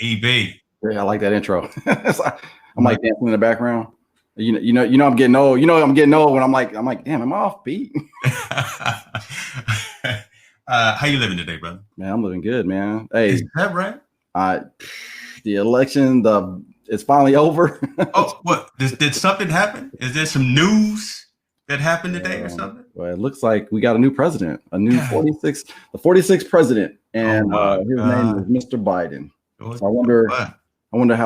EB. Yeah, I like that intro. I'm like dancing in the background. I'm getting old. I'm getting old when I'm like, damn, am I off beat? How you living today, brother? Man, I'm living good, man. Hey, is that right? The election, it's finally over. Oh, what? Did something happen? Is there some news that happened today or something? Well, it looks like we got a new president, the 46th president, and his name is Mr. Biden. So I wonder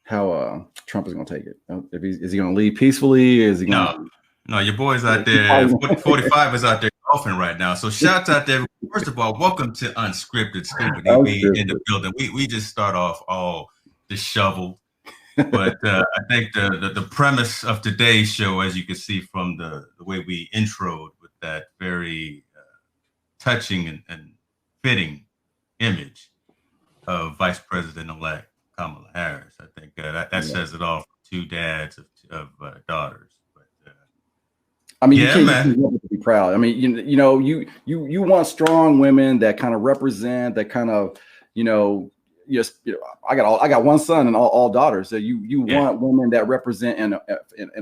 how Trump is going to take it. Is he going to leave peacefully? Is he going? No, your boy's out there. 45 is out there golfing right now. So shouts out there. First of all, welcome to Unscripted. Stupid EB in the building. We just start off all disheveled. But I think the premise of today's show, as you can see from the way we introed with that very touching and fitting image of Vice President-elect Kamala Harris, I think that says it all for two dads of daughters. But I mean, you can't be proud. I mean, you want strong women that kind of represent, that kind of, I got one son and all daughters. So you want women that represent in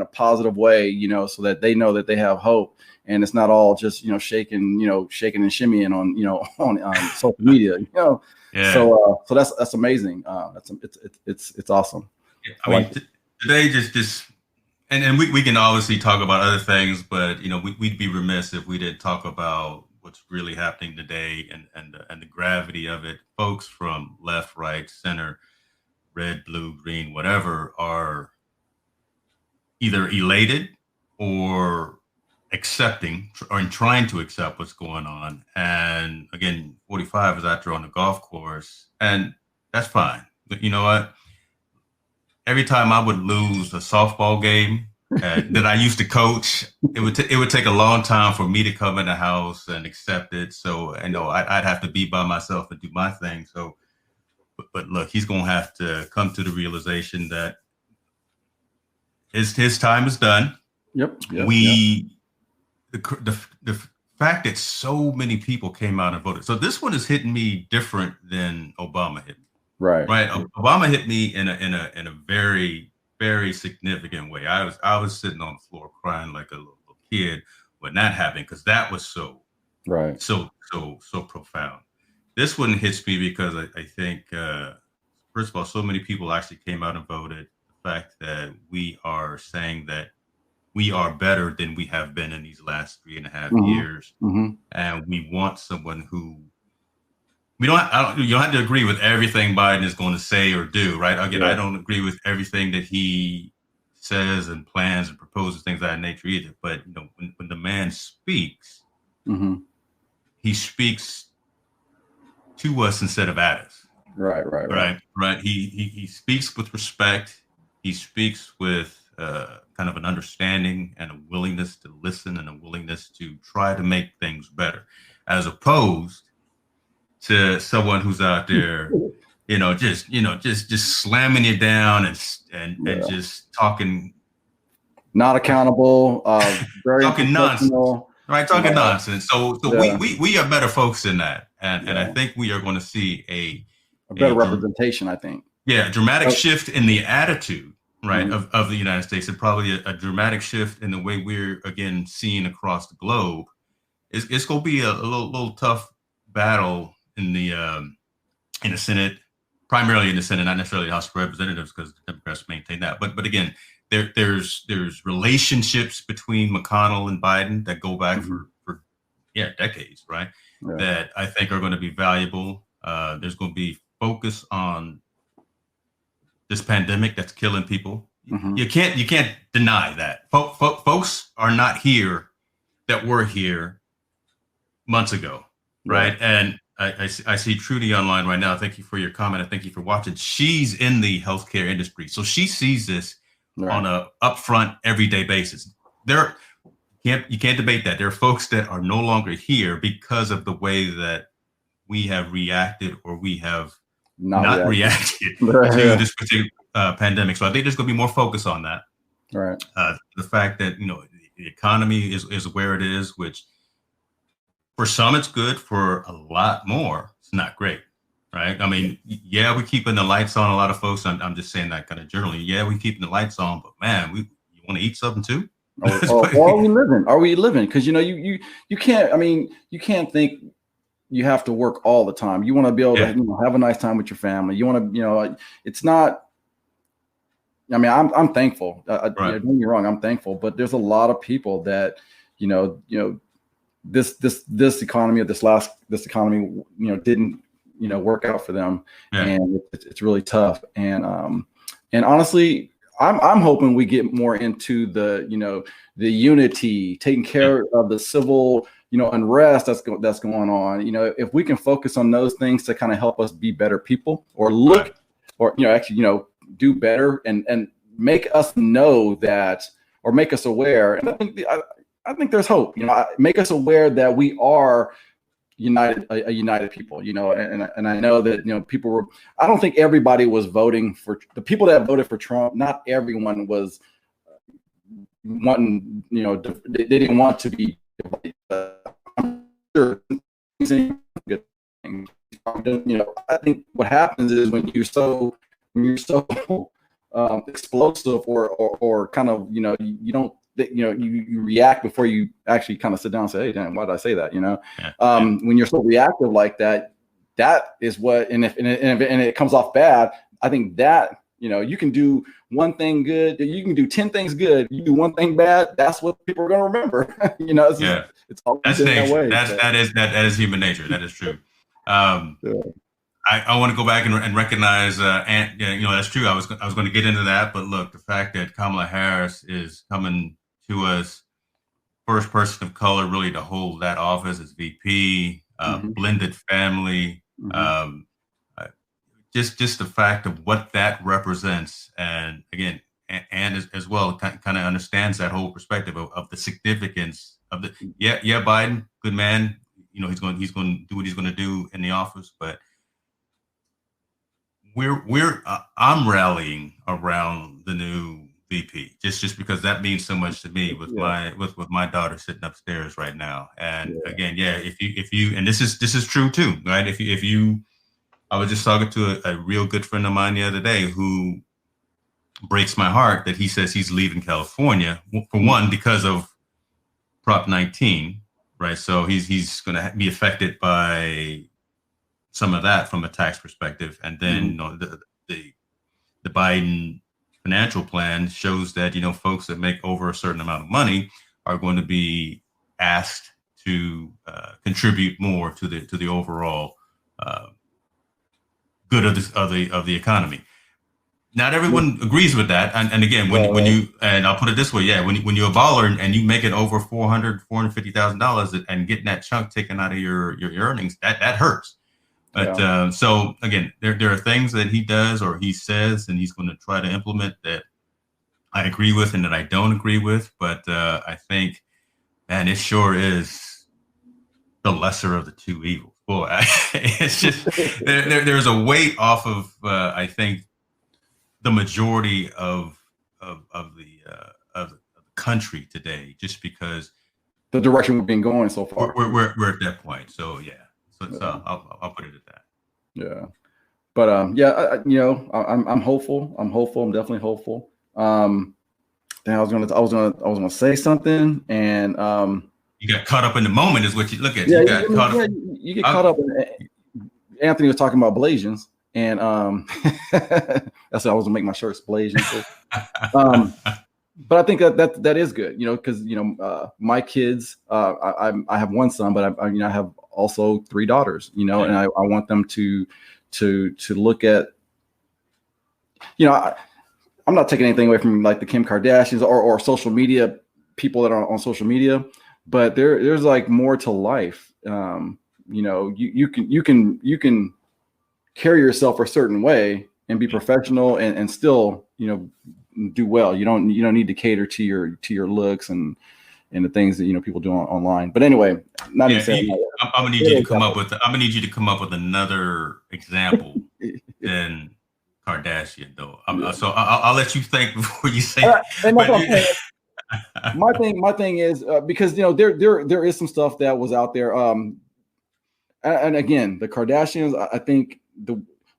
a positive way, so that they know that they have hope, and it's not all just shaking and shimmying on social media. Yeah. So that's amazing. It's awesome. Yeah, I mean, today just and we can obviously talk about other things, but we'd be remiss if we didn't talk about what's really happening today and the gravity of it. Folks from left, right, center, red, blue, green, whatever, are either elated or accepting or trying to accept what's going on. And again, 45 is out there on the golf course, and that's fine. But you know what? Every time I would lose a softball game that I used to coach, it would take a long time for me to come in the house and accept it. So I know I'd have to be by myself and do my thing. So, but look, he's going to have to come to the realization that his time is done. Yep. The fact that so many people came out and voted. So this one is hitting me different than Obama hit me. Right. Obama hit me in a very, very significant way. I was sitting on the floor crying like a little kid when that happened, because that was so profound. This one hits me because I think first of all, so many people actually came out and voted. The fact that we are saying that we are better than we have been in these last 3.5 years, and we want someone who. You don't have to agree with everything Biden is going to say or do, right? Again, I don't agree with everything that he says and plans and proposes, things of that nature either. But when the man speaks, he speaks to us instead of at us. Right. He speaks with respect. He speaks with kind of an understanding and a willingness to listen and a willingness to try to make things better, as opposed to someone who's out there, just slamming you down and just talking, not accountable, very talking nonsense, right? Talking nonsense. So we are better folks than that, and I think we are going to see a better representation. I think, dramatic shift in the attitude, right, of the United States, and probably a dramatic shift in the way we're again seen across the globe. It's going to be a little tough battle in the Senate, primarily in the Senate, not necessarily the House of Representatives, because the Democrats maintain that. But again, there's relationships between McConnell and Biden that go back for decades, right? That I think are going to be valuable. There's going to be focus on this pandemic that's killing people. You can't deny that. Folks are not here that were here months ago, right? And I see Trudy online right now. Thank you for your comment. And thank you for watching. She's in the healthcare industry, so she sees this on a upfront, everyday basis. You can't debate that. There are folks that are no longer here because of the way that we have reacted, or we have not reacted to this particular pandemic. So I think there's going to be more focus on that. Right. The fact that the economy is where it is, which for some it's good, for a lot more it's not great. right? I mean, yeah, we're keeping the lights on. A lot of folks, I'm just saying that kind of generally. Yeah, we're keeping the lights on, but man, you want to eat something too? Or are we living? Are we living? Because you can't. I mean, you can't think you have to work all the time. You want to be able to have a nice time with your family. You want to it's not. I mean, I'm thankful. Right. Don't get me wrong, I'm thankful, but there's a lot of people that this economy or this economy didn't work out for them, and it's really tough. And honestly, I'm hoping we get more into the unity, taking care of the civil unrest that's going on. If we can focus on those things to kind of help us be better people, or actually do better and make us know that, or make us aware. And I think there's hope. Make us aware that we are a united people. And I know that people were. I don't think everybody was voting for the people that voted for Trump. Not everyone was wanting. They didn't want to be. I'm sure. Good thing. I think what happens is when you're so explosive or kind of you don't you react before you actually kind of sit down and say, hey, damn, why did I say that? When you're so reactive like that, that is what, and if it comes off bad, I think that you can do one thing good, you can do 10 things good, you do one thing bad, that's what people are going to remember. It's all that's nature. That way, that is human nature. That is true. I want to go back and recognize, and that's true. I was going to get into that, but look, the fact that Kamala Harris is coming to us, first person of color really to hold that office as VP, blended family, just the fact of what that represents, and again, and as well, kind of understands that whole perspective of the significance of the Biden, good man, he's going to do what he's going to do in the office, but I'm rallying around the new VP just because that means so much to me with my daughter sitting upstairs right now. And again, if you and this is true too, right? If you I was just talking to a real good friend of mine the other day who breaks my heart that he says he's leaving California for one because of Prop 19, right? So he's going to be affected by some of that from a tax perspective, and then the Biden financial plan shows that folks that make over a certain amount of money are going to be asked to contribute more to the overall good of the economy. Not everyone agrees with that, and again, when you and I'll put it this way, when you're a baller and you make it over $450,000 and getting that chunk taken out of your earnings, that hurts. But so again, there are things that he does or he says, and he's going to try to implement that I agree with and that I don't agree with. But I think, man, it sure is the lesser of the two evils. Boy, it's just there's a weight off of I think the majority of the country today, just because the direction we've been going so far. We're at that point. So So I'll put it at that. Yeah, but I'm hopeful. I'm definitely hopeful. Then I was gonna say something, and you got caught up in the moment, is what you look at. Yeah, you get caught up. Anthony was talking about Blasians, and that's why I was gonna make my shirts Blasians. But I think that is good, because my kids. I have one son, but I have also 3 daughters, and I want them to look at, I'm not taking anything away from like the Kim Kardashians or social media people that are on social media, but there's like more to life. You can carry yourself a certain way and be professional and still, do well. You don't need to cater to your looks and the things that people do online. But anyway, I'm gonna need you to come up with another example than Kardashian, though. So I'll let you think before you say. My thing is because there is some stuff that was out there. And again, the Kardashians, I think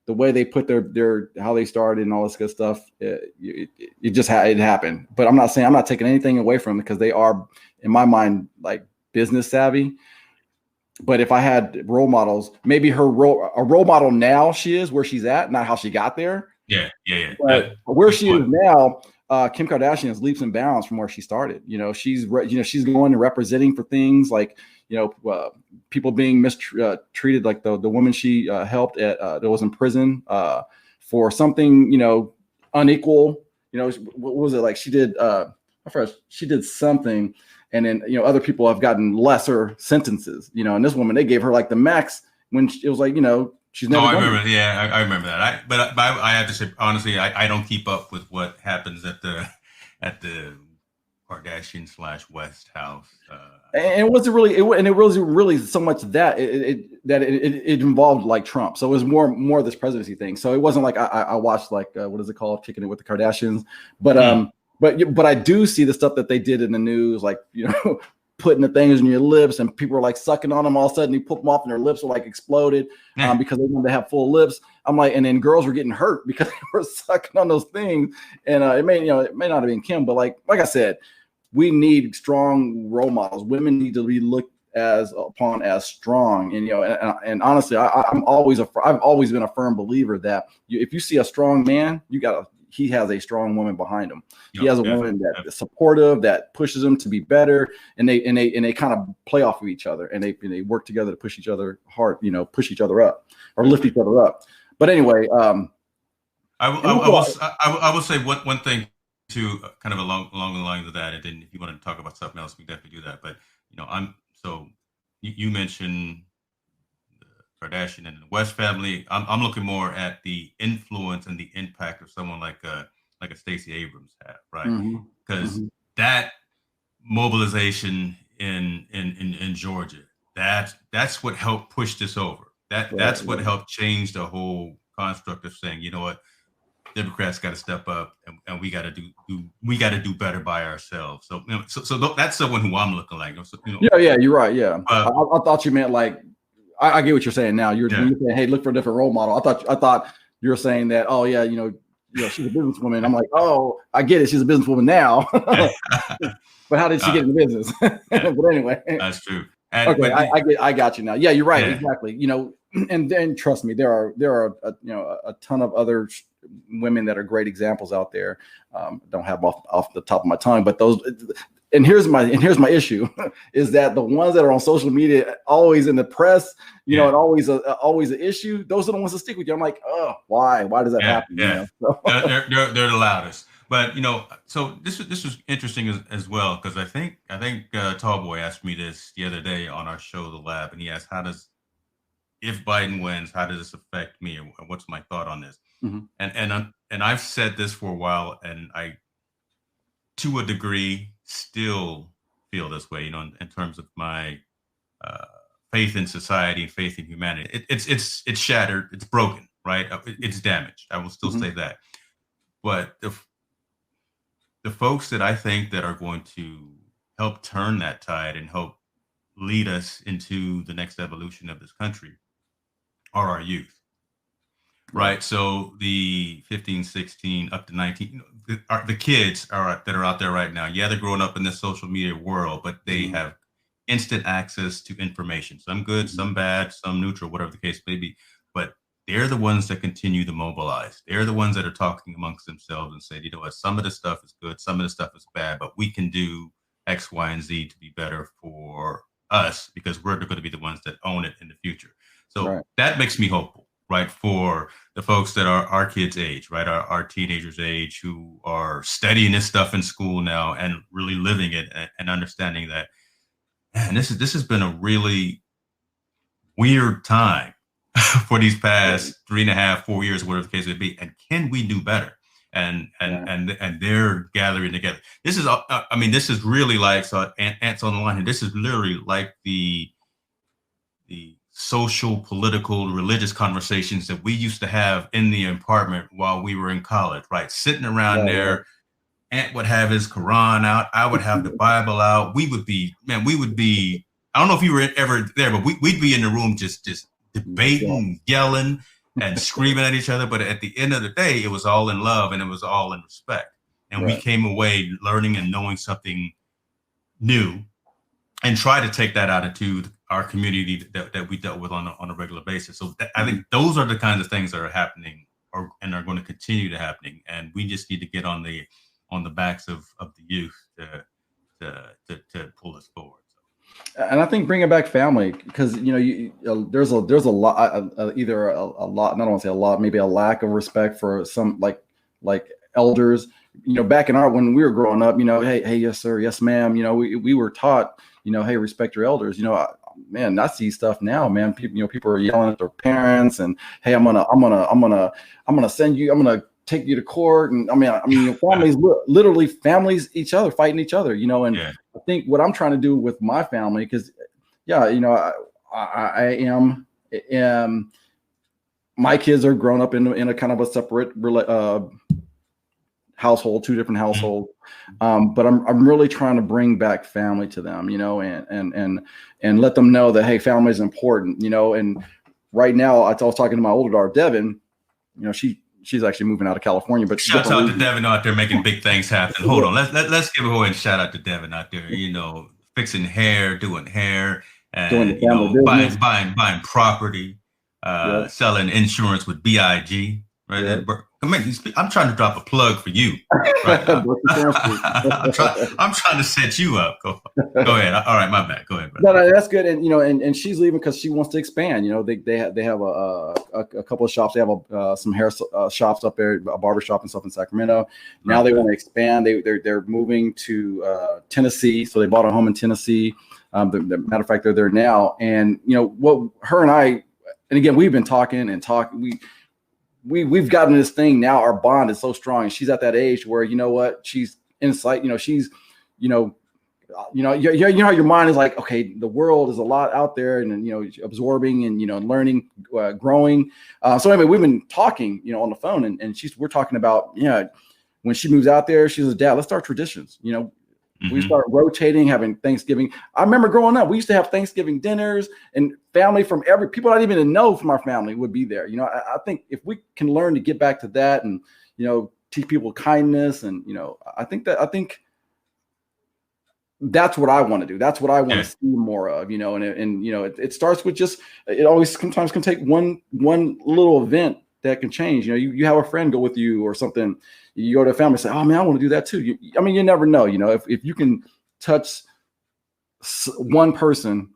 the way they put their how they started and all this good stuff, it just it happened. But I'm not taking anything away from them because they are, in my mind, like business savvy. But if I had role models, maybe a role model now she is where she's at, not how she got there. Yeah. But where she is now, Kim Kardashian is leaps and bounds from where she started. She's going and representing for things like, people being mistreated, like the woman she helped that was in prison for something, unequal. What was it like? She did she did something, and then other people have gotten lesser sentences. And this woman, they gave her like the max when it was like she's never. Oh, I remember. Yeah, I remember that. But I have to say honestly, I don't keep up with what happens at the Kardashian / West house. And was it really? It wasn't really so much that it involved like Trump. So it was more this presidency thing. So it wasn't like I watched like what is it called, Kicking It with the Kardashians. But but I do see the stuff that they did in the news, like putting the things in your lips, and people were like sucking on them. All of a sudden, you put them off, and their lips were like exploded because they wanted to have full lips. I'm like, and then girls were getting hurt because they were sucking on those things. And it may not have been Kim, but like I said, we need strong role models. Women need to be looked upon as strong. And honestly, I've always been a firm believer that if you see a strong man, he has a strong woman behind him. He has a woman that is supportive, that pushes him to be better, and they kind of play off of each other, and they work together to push each other hard, push each other up or lift each other up. But anyway, I will say one thing too, kind of along the lines of that, and then if you want to talk about something else, we can definitely do that. But you mentioned Kardashian and the West family. I'm looking more at the influence and the impact of someone like a Stacey Abrams had, right? Because that mobilization in Georgia, that's what helped push this over. That's what helped change the whole construct of saying, you know what, Democrats got to step up, and we got to do better by ourselves. So that's someone who I'm looking like. Yeah, you're right. Yeah, I thought you meant like. I get what you're saying now. You're saying, hey, look for a different role model. I thought you were saying that. Oh yeah, she's a businesswoman. I'm like, oh, I get it. She's a businesswoman now. But how did she get in the business? But anyway, that's true. Okay, I got you now. Yeah, you're right. Yeah. Exactly. And then trust me, there are a ton of other women that are great examples out there. Don't have off the top of my tongue, but those. And here's my issue is that the ones that are on social media, always in the press, and always an issue. Those are the ones that stick with you. I'm like, oh, why does that happen? Yeah, they're the loudest. But so this was interesting as well, because I think Tallboy asked me this the other day on our show, The Lab, and he asked, if Biden wins, how does this affect me, or what's my thought on this? And I've said this for a while, and I, to a degree, still feel this way, in terms of my faith in society and faith in humanity. It's shattered, it's broken, right? It's damaged. I will still say that. But the folks that I think that are going to help turn that tide and help lead us into the next evolution of this country are our youth. Right. So the 15, 16 up to 19, the kids that are out there right now. Yeah, they're growing up in this social media world, but they have instant access to information. Some good, some bad, some neutral, whatever the case may be. But they're the ones that continue to mobilize. They're the ones that are talking amongst themselves and say, you know what, some of the stuff is good, some of the stuff is bad, but we can do X, Y, and Z to be better for us, because we're going to be the ones that own it in the future. So that makes me hopeful. Right, for the folks that are our kids' age, right, our teenagers' age, who are studying this stuff in school now and really living it and understanding that, man, this has been a really weird time for these past 3.5, 4 years, whatever the case may be, and can we do better? And they're gathering together. This is, this is really like, so Ant's on the line here. This is literally like the social, political, religious conversations that we used to have in the apartment while we were in college, right? Sitting around there, Ant would have his Quran out, I would have the Bible out. We would be, I don't know if you were ever there, but we'd be in the room just debating, yelling, and screaming at each other. But at the end of the day, it was all in love and it was all in respect. And we came away learning and knowing something new, and try to take that out into our community that we dealt with on a regular basis. So I think those are the kinds of things that are happening and are going to continue to happening. And we just need to get on the backs of the youth to pull us forward. And I think bringing back family, because there's a lot, either a lot, I don't want to say a lot, maybe a lack of respect for some like elders. Back when we were growing up, hey, yes sir, yes ma'am. We were taught, hey, respect your elders. Man, I see stuff now, man. People are yelling at their parents, and hey, I'm gonna send you, I'm gonna take you to court, and I mean, families, literally families, each other fighting each other. And I think what I'm trying to do with my family, because I am, my kids are grown up in a kind of a separate household, two different households. But I'm really trying to bring back family to them, and let them know that, hey, family is important, and right now I was talking to my older daughter, Devin, she's actually moving out of California, but shout out to Devin out there making big things happen. Hold on. Let's give a whole and shout out to Devin out there, fixing hair, doing hair, and buying property, selling insurance with BIG. Right. Yeah. I'm trying to drop a plug for you. Right? I'm trying to set you up. Go ahead. All right, my bad. Go ahead. No, that's good. And and she's leaving because she wants to expand. They have a couple of shops. They have some hair shops up there, a barber shop and stuff in Sacramento. Now they want to expand. They're moving to Tennessee, so they bought a home in Tennessee. The matter of fact, they're there now. And what her and I, and again, we've been talking. We've gotten this thing now. Our bond is so strong, and she's at that age where she's insight. She's how your mind is like, okay, the world is a lot out there, and absorbing and learning, growing. So anyway, we've been talking on the phone, and we're talking about when she moves out there, she says, Dad, let's start traditions. We start rotating, having Thanksgiving. I remember growing up, we used to have Thanksgiving dinners, and family from people I didn't even know from our family would be there. I think if we can learn to get back to that and, teach people kindness, and, I think that's what I want to do. That's what I want to see more of, and it starts with it always sometimes can take one little event that can change. You have a friend go with you or something. You go to a family and say, oh man, I want to do that too. You never know, if you can touch one person,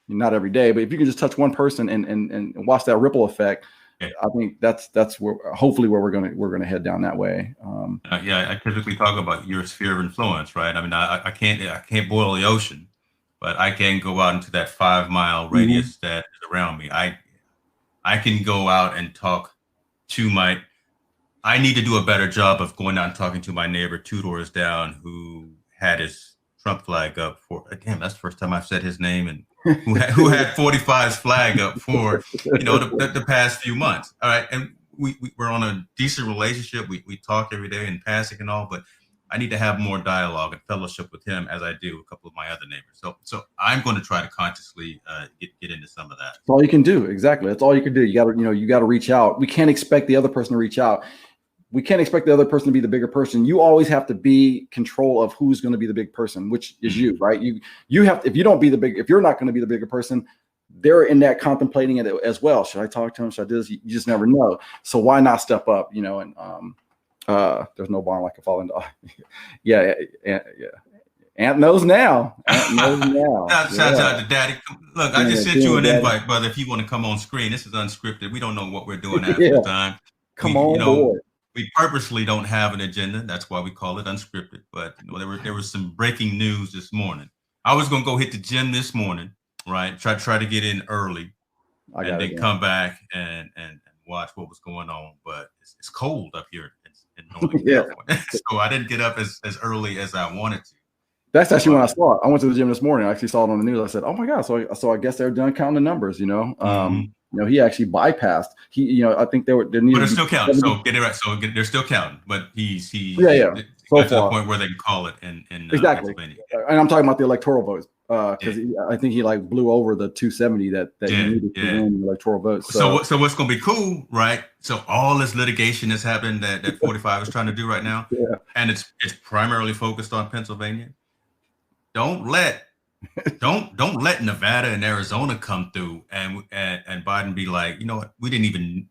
not every day, but if you can just touch one person and watch that ripple effect, I think that's where hopefully where we're going to head down that way. I typically talk about your sphere of influence, right? I mean, I can't boil the ocean, but I can go out into that 5-mile radius that is around me. I can go out and talk to I need to do a better job of going out and talking to my neighbor 2 doors down who had his Trump flag up for, again, that's the first time I've said his name, and who had 45's flag up for, the past few months. All right. And we're on a decent relationship. We talk every day in passing and all, but I need to have more dialogue and fellowship with him as I do a couple of my other neighbors. So I'm going to try to consciously get into some of that. That's all you can do. Exactly. That's all you can do. You got to reach out. We can't expect the other person to reach out. We can't expect the other person to be the bigger person. You always have to be control of who's going to be the big person, which is you, right? You have, if you're not going to be the bigger person, they're in that contemplating it as well. Should I talk to him? Should I do this? You just never know. So why not step up, and there's no barn like a fallen dog. yeah. Aunt knows now. Shout out to Daddy. Look, I just sent you an invite, brother. If you want to come on screen, this is unscripted. We don't know what we're doing half the time. Come on board. We purposely don't have an agenda. That's why we call it unscripted. But there was some breaking news this morning. I was gonna go hit the gym this morning, right? Try to get in early, and then come back and watch what was going on. But it's cold up here in Northern California, so I didn't get up as early as I wanted to. That's actually when I saw it. I went to the gym this morning. I actually saw it on the news. I said, "Oh my God!" So I guess they're done counting the numbers. He actually bypassed. I think they but they're still counting. So get it right. So they're still counting, but he so got to the point where they can call it in exactly. Pennsylvania. And I'm talking about the electoral votes. because I think he like blew over the 270 that you needed to win the electoral vote. So what's going to be cool, right? So all this litigation that's happened that 45 is trying to do right now, and it's primarily focused on Pennsylvania. Don't let Nevada and Arizona come through and Biden be like, you know what, we didn't even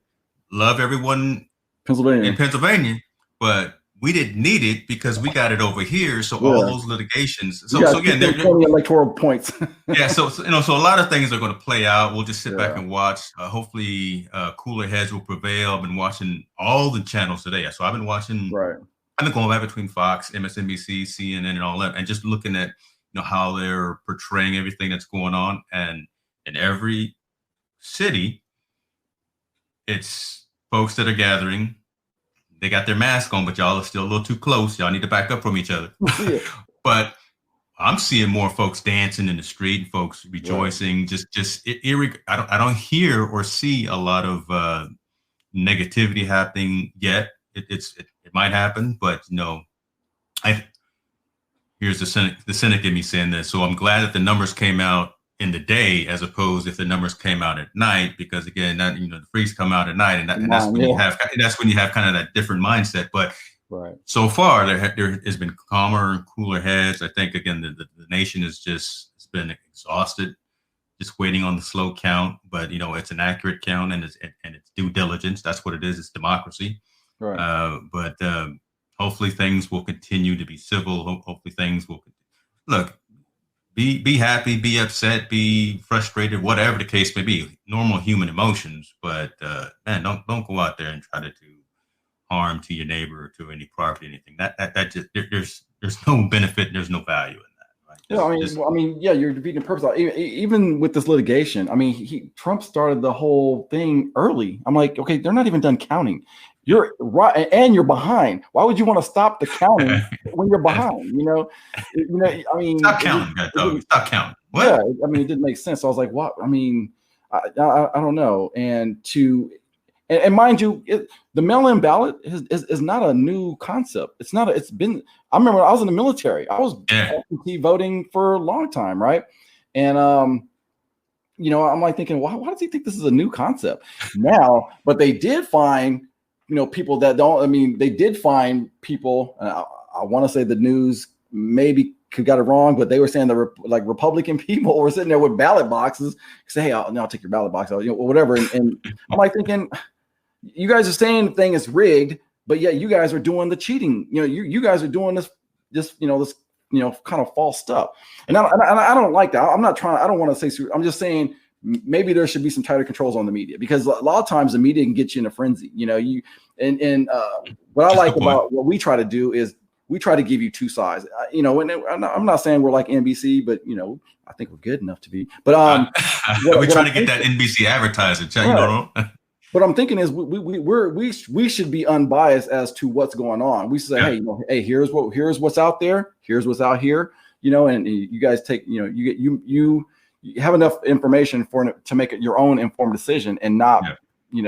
love everyone in Pennsylvania, but we didn't need it because we got it over here. So all those litigations. So again, they're 20 electoral points. So a lot of things are going to play out. We'll just sit back and watch. Hopefully, cooler heads will prevail. I've been watching all the channels today. So I've been watching. Right. I've been going back between Fox, MSNBC, CNN, and all that, and just looking at how they're portraying everything that's going on. And in every city, it's folks that are gathering. They got their mask on, but y'all are still a little too close. Y'all need to back up from each other. But I'm seeing more folks dancing in the street, folks rejoicing. I don't hear or see a lot of negativity happening yet. It might happen, but here's the cynic in me saying this. So I'm glad that the numbers came out in the day as opposed if the numbers came out at night, because again, the freaks come out at night, and that's when you have kind of that different mindset. But so far there has been calmer and cooler heads. I think again the nation is it's been exhausted, just waiting on the slow count. But it's an accurate count, and it's due diligence. That's what it is. It's democracy. But hopefully things will continue to be civil. Hopefully things will look. Be happy, be upset, be frustrated, whatever the case may be. Normal human emotions, but man, don't go out there and try to do harm to your neighbor or to any property, anything. That just there's no benefit, there's no value in that. Right? You're defeating the purpose. Even with this litigation, Trump started the whole thing early. I'm like, okay, they're not even done counting. You're right, and you're behind. Why would you want to stop the counting when you're behind? Stop counting, stop counting. What? Yeah, it didn't make sense. So I was like, what? I don't know. And mind you, the mail-in ballot is not a new concept. It's not. It's been. I remember I was in the military. I was absentee voting for a long time, right? And I'm like thinking, why does he think this is a new concept now? But they did find. People that don't. They did find people. I want to say the news maybe got it wrong, but they were saying Republican people were sitting there with ballot boxes. Say, hey, I'll take your ballot box, whatever. And I'm like thinking, you guys are saying the thing is rigged, but yet you guys are doing the cheating. You guys are doing this kind of false stuff. And I don't like that. I'm not trying. I don't want to say. I'm just saying. Maybe there should be some tighter controls on the media, because a lot of times the media can get you in a frenzy. What I like about what we try to do is we try to give you two sides. I'm not saying we're like NBC, but I think we're good enough to be. But we're trying to get that NBC advertising. But I'm thinking is we should be unbiased as to what's going on. We say, hey, here's what's out there. Here's what's out here. And you guys take you have enough information to make it your own informed decision, and not, you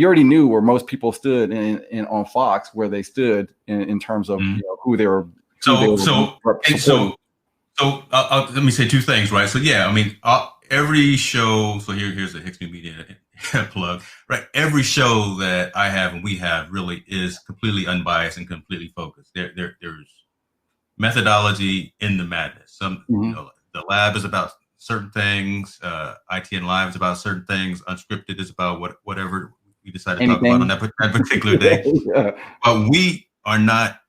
already knew where most people stood in on Fox, where they stood in terms of who they were. So let me say two things, right? So every show. So here's the Hicks New Media plug, right? Every show that I have and we have really is completely unbiased and completely focused. There's methodology in the madness. The lab is about certain things. ITN Live is about certain things. Unscripted is about whatever we decide to talk about on that particular day. But we are not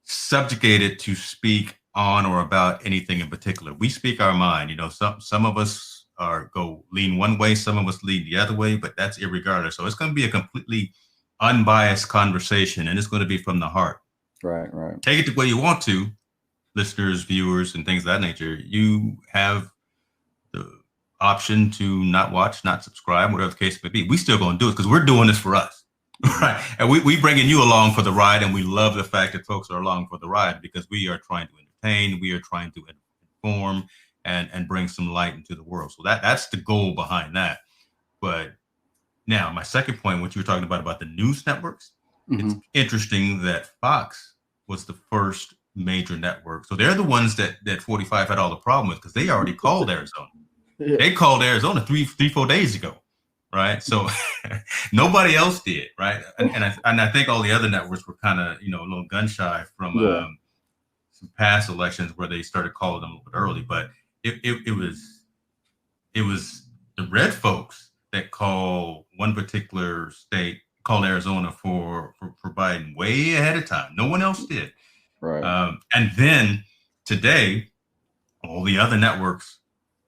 subjugated to speak on or about anything in particular. We speak our mind. Some of us lean one way, some of us lean the other way, but that's irregardless. So it's going to be a completely unbiased conversation, and it's going to be from the heart. Right. Take it the way you want to, listeners, viewers, and things of that nature. You have the option to not watch, not subscribe, whatever the case may be. We still going to do it because we're doing this for us, right? And we bringing you along for the ride, and we love the fact that folks are along for the ride because we are trying to entertain, we are trying to inform, and bring some light into the world. So that's the goal behind that. But now, my second point, what you were talking about the news networks. It's interesting that Fox was the first major networks. So they're the ones that 45 had all the problem with, because they already called Arizona. Yeah. They called Arizona 4 days ago, right? So nobody else did, right? And I think all the other networks were kind of, a little gun shy from some past elections where they started calling them a little bit early. But it was the red folks that called one particular state, called Arizona for Biden way ahead of time. No one else did. Right. And then today, all the other networks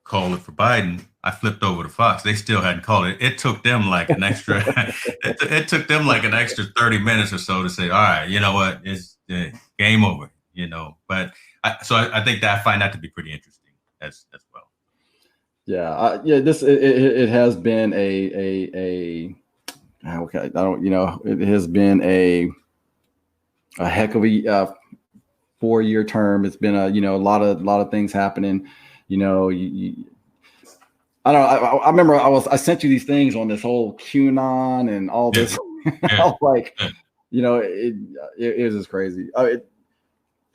called it for Biden. I flipped over to Fox. They still hadn't called it. It took them like an extra. it took them like an extra 30 minutes or so to say, all right, you know what, it's game over. But I think that I find that to be pretty interesting as well. Yeah, This it has been a okay. I don't. It has been a heck of a 4-year term. It's been a lot of things happening. I don't know. I remember I sent you these things on this whole QAnon and all this. Yeah. I was like, it was just crazy.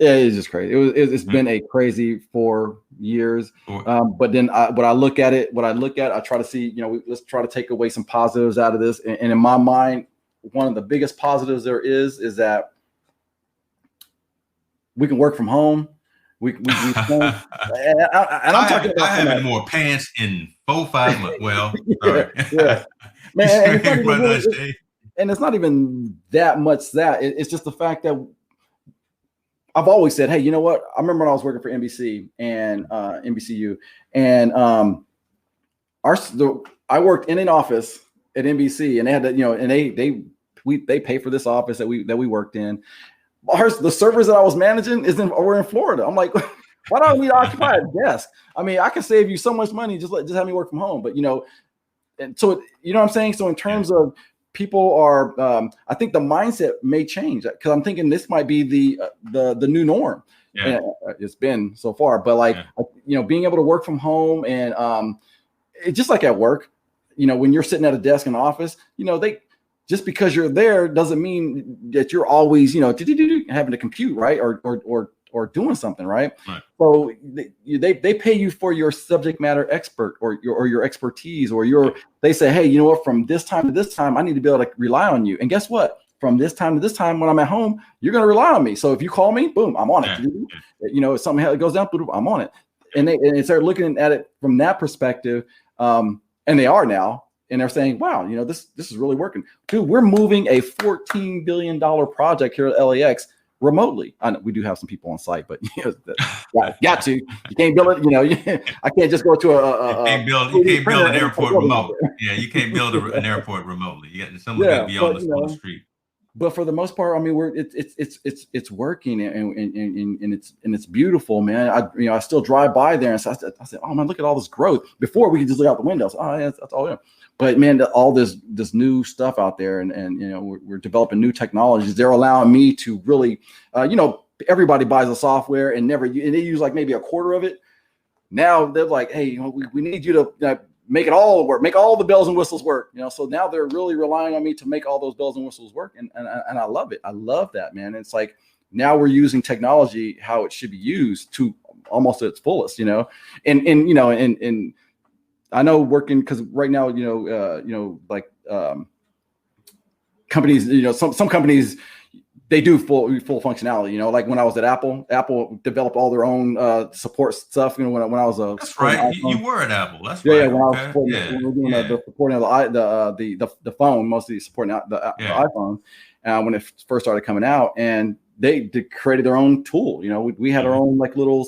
It's just crazy. It's been a crazy 4 years. But then when I look at it, I try to see, let's try to take away some positives out of this. And in my mind, one of the biggest positives there is that we can work from home. We can, and I'm talking about I have more pants in 4-5 months. Well, yeah. Man, and it's not even that much that. It's just the fact that I've always said, hey, you know what? I remember when I was working for NBC and NBCU, and I worked in an office at NBC, and they had to, and they pay for this office that we worked in. The servers that I was managing were in Florida. I'm like, why do I need to occupy a desk? I mean, I can save you so much money. Just have me work from home. But and so what I'm saying. So in terms of people are, I think the mindset may change, because I'm thinking this might be the new norm. Yeah. It's been so far, but being able to work from home and it's just like at work, when you're sitting at a desk in the office, just because you're there doesn't mean that you're always, having to compute, right? Or doing something, right? So they pay you for your subject matter expert or your expertise, or they say, hey, you know what, from this time to this time, I need to be able to rely on you. And guess what? From this time to this time, when I'm at home, you're going to rely on me. So if you call me, boom, I'm on it. If something goes down, I'm on it. And they start looking at it from that perspective. And they are now. And they're saying, wow, this is really working. Dude, we're moving a $14 billion project here at LAX remotely. I know we do have some people on site, but got to. You can't build it. I can't just go to you can't build an airport remote. Yeah, you can't build an airport remotely. Someone's got to be on the street. But for the most part, I mean, it's working and it's beautiful, man. I still drive by there and so I said, oh man, look at all this growth. Before we could just look out the windows. Oh yeah, that's all. Yeah. But man, all this new stuff out there, and we're developing new technologies. They're allowing me to really, everybody buys the software and they use like maybe a quarter of it. Now they're like, hey, we need you to make it all work, make all the bells and whistles work. So now they're really relying on me to make all those bells and whistles work, and I love it. I love that, man. It's like now we're using technology how it should be used to almost at its fullest, and I know working, because right now, companies, some companies, they do full functionality. Like when I was at Apple developed all their own support stuff. When I was that's right. You were at Apple. That's right. Yeah, when I was supporting, when we were doing the supporting of the phone, mostly supporting the iPhone when it first started coming out, and they created their own tool. We had our own little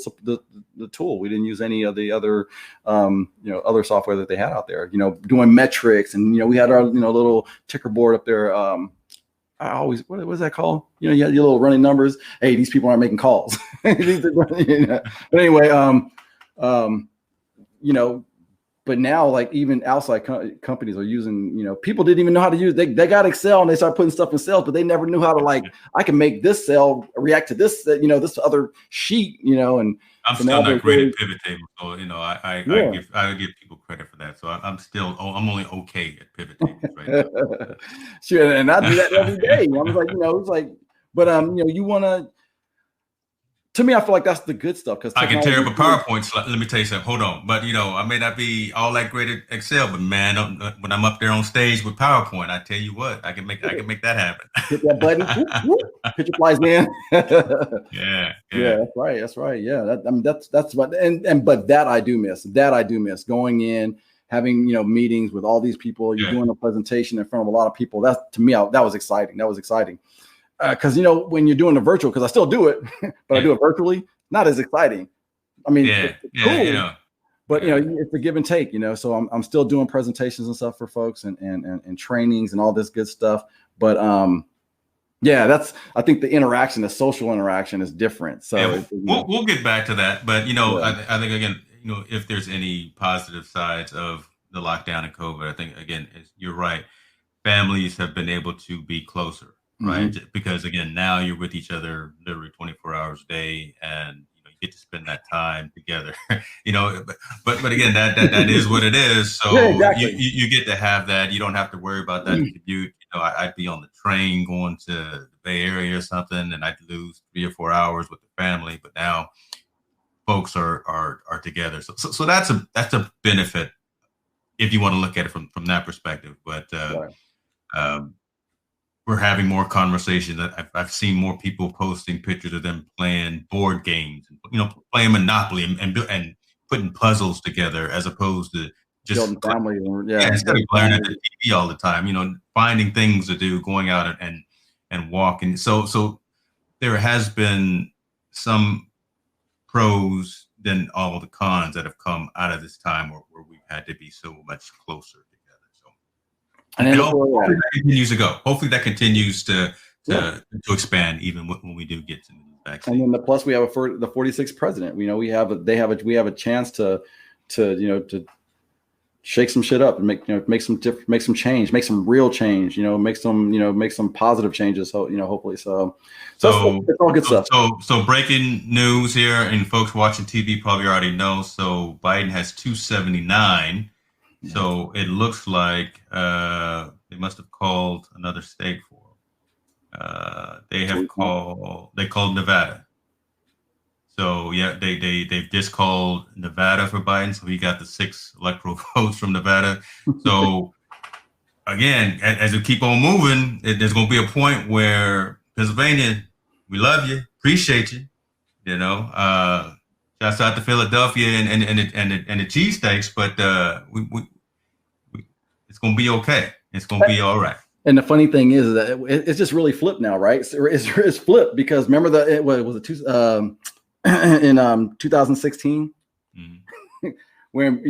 the tool. We didn't use any of the other other software that they had out there. Doing metrics, and we had our little ticker board up there. I always, what was that called? You had your little running numbers. Hey, these people aren't making calls. But anyway, but now even outside companies are using, people didn't even know how to use, they got Excel and they started putting stuff in cells, but they never knew how to I can make this cell react to this, this other sheet, and I'm still not great at pivot tables. So, I give people credit for that. So I'm only okay at pivot tables right now. Sure. And I do that every day. I was like, but you want to, to me, I feel like that's the good stuff because I can tear up a PowerPoint slide. Let me tell you something. Hold on, but I may not be all that great at Excel, but man, when I'm up there on stage with PowerPoint, I tell you what, I can make that happen. Hit that button. Whoop, whoop. Picture flies, man. Yeah, that's right. That's right. Yeah, that's what. But that I do miss. Going in, having meetings with all these people. You're doing a presentation in front of a lot of people. That to me, that was exciting. Because when you're doing the virtual, because I still do it, but I do it virtually. Not as exciting. I mean, it's cool, but it's a give and take. So I'm still doing presentations and stuff for folks and trainings and all this good stuff. But I think the social interaction is different. So we'll get back to that. But I think again, if there's any positive sides of the lockdown and COVID, I think again, you're right. Families have been able to be closer. Right. Mm-hmm. Because again, now you're with each other literally 24 hours a day and you get to spend that time together, but again, that is what it is. So exactly. you get to have that. You don't have to worry about that commute. I'd be on the train going to the Bay Area or something and I'd lose 3 or 4 hours with the family. But now folks are together. So that's a benefit if you want to look at it from that perspective. But, we're having more conversations. I've seen more people posting pictures of them playing board games, playing Monopoly and putting puzzles together as opposed to just building family. Instead of glaring at the TV all the time, finding things to do, going out and walking. So there has been some pros than all the cons that have come out of this time where we've had to be so much closer. And hopefully that continues to go. Hopefully that continues to expand even when we do get to the vaccine. And then plus we have the 46th president. We have a chance to shake some shit up and make some change, make some real change. Make some positive changes. So hopefully so it's all good stuff. So breaking news here, and folks watching TV probably already know. So Biden has 279. So it looks like they must have called another state for him. They called Nevada. So they've just called Nevada for Biden. So he got the 6 electoral votes from Nevada. So again, as we keep on moving, there's going to be a point where Pennsylvania, we love you, appreciate you, shouts out to Philadelphia and the cheesesteaks, but it's gonna be okay. It's gonna be all right. And the funny thing is that it's just really flipped now, right? It's flipped because remember in 2016 when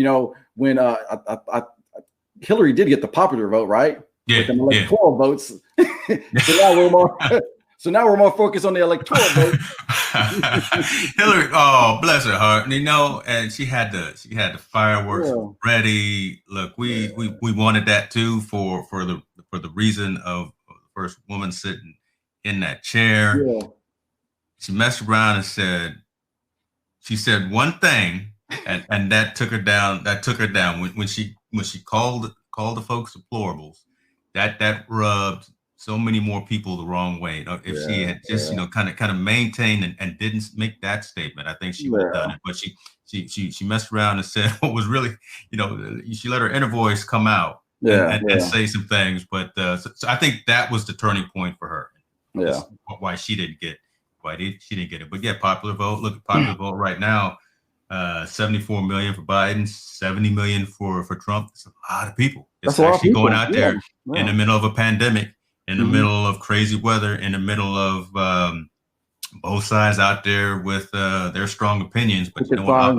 Hillary did get the popular vote, right? Yeah, with the electoral votes. So now we're more focused on the electoral vote. Hillary, oh bless her heart, and she had the fireworks ready. Look, we wanted that too for the reason of the first woman sitting in that chair. Yeah. She messed around and said one thing, and that took her down. When she called the folks deplorables. That rubbed so many more people the wrong way. If she had just kind of maintained and didn't make that statement, I think she would have done it. But she messed around and said what was really, she let her inner voice come out and say some things. But so I think that was the turning point for her. Yeah, why she didn't get it. But popular vote. Look at popular vote right now. 74 million for Biden, 70 million for Trump. It's a lot of people. It's actually going out there in the middle of a pandemic, in the middle of crazy weather, in the middle of both sides out there with their strong opinions. But you know what? I'm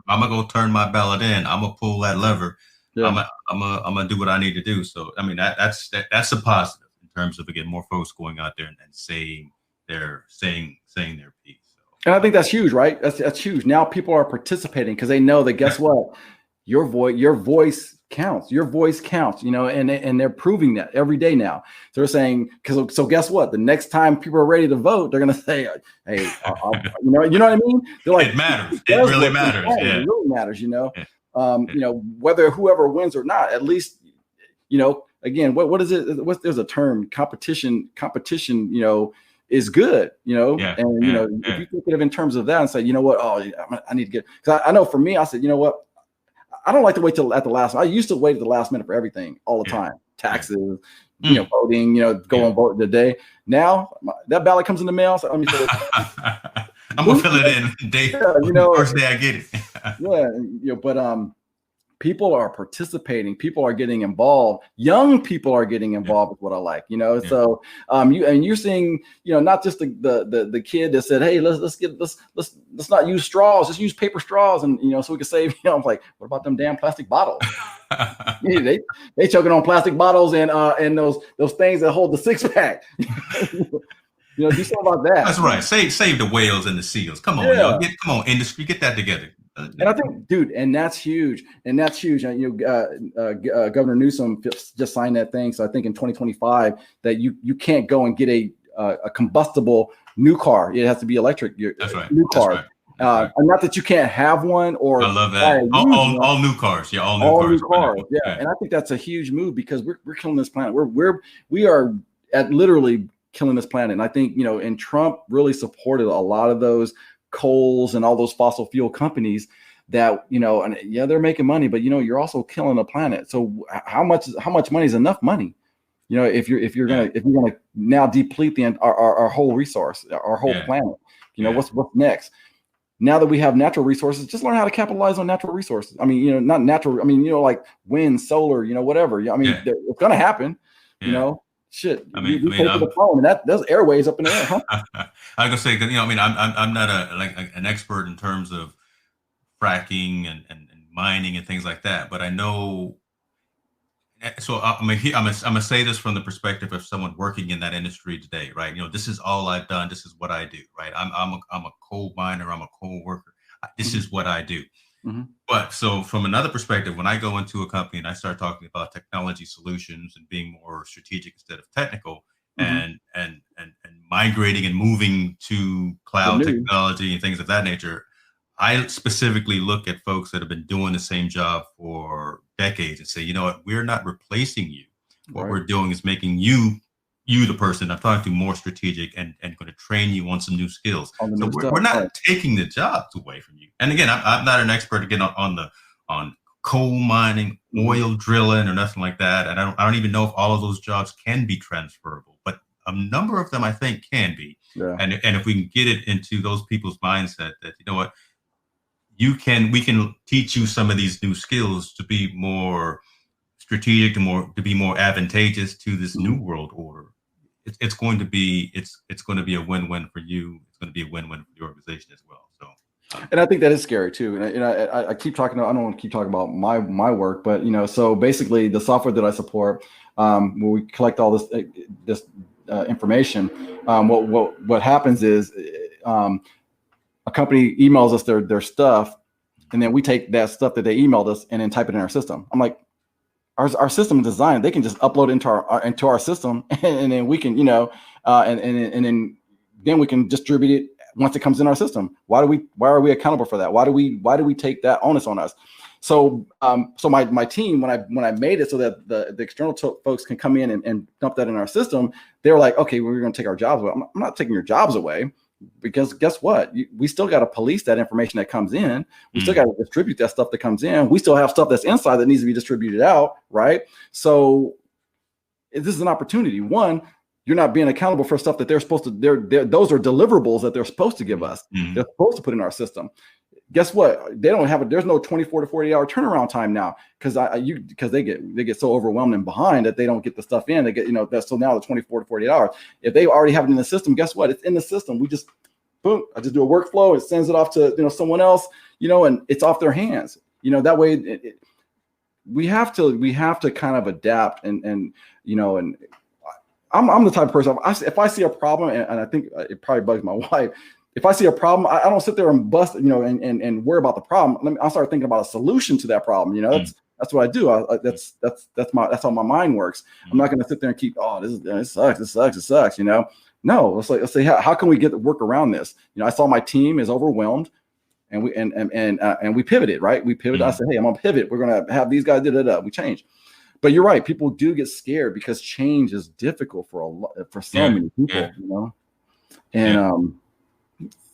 gonna go turn my ballot in. I'm gonna pull that lever. Yeah. I'm gonna do what I need to do. So I mean that's a positive in terms of again more folks going out there and saying their piece. And I think that's huge, right? That's huge. Now people are participating because they know that guess what? Your voice counts. Your voice counts, and they're proving that every day now. So they're saying, so guess what? The next time people are ready to vote, they're going to say, hey, you know what I mean? They're like, it matters. It really matters. Yeah. It really matters, whether whoever wins or not, at least, again, what is it? There's a term, competition, is good, you know, Yeah, and, you yeah, know, if yeah, you think of it in terms of that and say, you know what, oh, I need to get, because I know for me, I said, you know what, I don't like to wait till at the last. I used to wait at the last minute for everything all the yeah, time. yeah. Taxes, you know, voting, you know, go and vote the day. Now that ballot comes in the mail. So let me fill it. I'm gonna fill it in day You know, first day I get it. yeah, you know, but people are participating, people are getting involved, young people are getting involved with what I like, you know. So you're seeing, you know, not just the kid that said, hey, let's not use straws, just use paper straws, and, you know, so we can save, you know. I'm like, what about them damn plastic bottles? Yeah, they choking on plastic bottles and those things that hold the 6-pack. You know, do something about that. That's right. Save the whales and the seals. Come on, Yeah. y'all. Come on, industry, get that together. And I think, dude, and that's huge. And that's huge. And, you know, Governor Newsom just signed that thing. So I think in 2025 that you can't go and get a combustible new car. It has to be electric. That's right. New car. That's right. And not that you can't have one or I love that. All new cars. Yeah, all new cars. Yeah. And I think that's a huge move because we're killing this planet. We are at literally killing this planet. And I think, you know, and Trump really supported a lot of those coals and all those fossil fuel companies that, you know, and yeah, they're making money, but, you know, you're also killing the planet. So how much money is enough money? You know, if you're gonna now deplete our whole resource, our whole planet, you know, what's next? Now that we have natural resources, just learn how to capitalize on natural resources. I mean, you know, not natural. I mean, you know, like wind, solar, you know, whatever. I mean, it's gonna happen. You know, shit. I mean, we the phone, and those airways up in the air, huh? I was gonna say, you know, I mean, I'm not an expert in terms of fracking and mining and things like that, but I know. So I'm gonna say this from the perspective of someone working in that industry today, right? You know, this is all I've done. This is what I do, right? I'm a coal miner. I'm a coal worker. This is what I do. But so from another perspective, when I go into a company and I start talking about technology solutions and being more strategic instead of technical, and migrating and moving to cloud technology and things of that nature, I specifically look at folks that have been doing the same job for decades and say, you know what, we're not replacing you. What we're doing is making you the person I'm talking to more strategic and going to train you on some new skills. So we're not taking the jobs away from you. And again, I'm not an expert again on coal mining, oil drilling, or nothing like that. And I don't even know if all of those jobs can be transferable, but a number of them I think can be. Yeah. And if we can get it into those people's mindset that, you know what, we can teach you some of these new skills to be more strategic, to be more advantageous to this new world order. It's going to be a win-win for you. It's going to be a win-win for the organization as well. So, and I think that is scary too. And I keep talking. I don't want to keep talking about my work, but, you know, so basically the software that I support, where we collect all this information, what happens is, a company emails us their stuff, and then we take that stuff that they emailed us and then type it in our system. I'm like, our system is designed, they can just upload it into our system, and then we can, you know, and then we can distribute it once it comes in our system. Why are we accountable for that? Why do we take that onus on us? So my team, when I made it so that the external folks can come in and dump that in our system, they were like, okay, we're going to take our jobs away. I'm not taking your jobs away. Because guess what? We still got to police that information that comes in. We still got to distribute that stuff that comes in. We still have stuff that's inside that needs to be distributed out, right? So this is an opportunity. One, you're not being accountable for stuff that they're supposed to. Those are deliverables that they're supposed to give us. They're supposed to put in our system. Guess what? They don't have there's no 24 to 48 hour turnaround time now because they get so overwhelmed and behind that they don't get the stuff in. They get, you know, that's so now the 24 to 48 hours. If they already have it in the system, guess what? It's in the system. We just boom. I just do a workflow. It sends it off to, you know, someone else, you know, and it's off their hands. You know, that way we have to kind of adapt and you know, and I'm the type of person, if I see a problem, and I think it probably bugs my wife. If I see a problem, I don't sit there and bust, you know, and worry about the problem. I'll start thinking about a solution to that problem. You know, that's what I do. That's how my mind works. I'm not going to sit there and keep, this sucks. You know, no. Let's say how can we work around this? You know, I saw my team is overwhelmed, and we pivoted. Right, we pivoted. I said, hey, I'm gonna pivot. We're gonna have these guys. We changed. But you're right. People do get scared because change is difficult for so many people. You know. And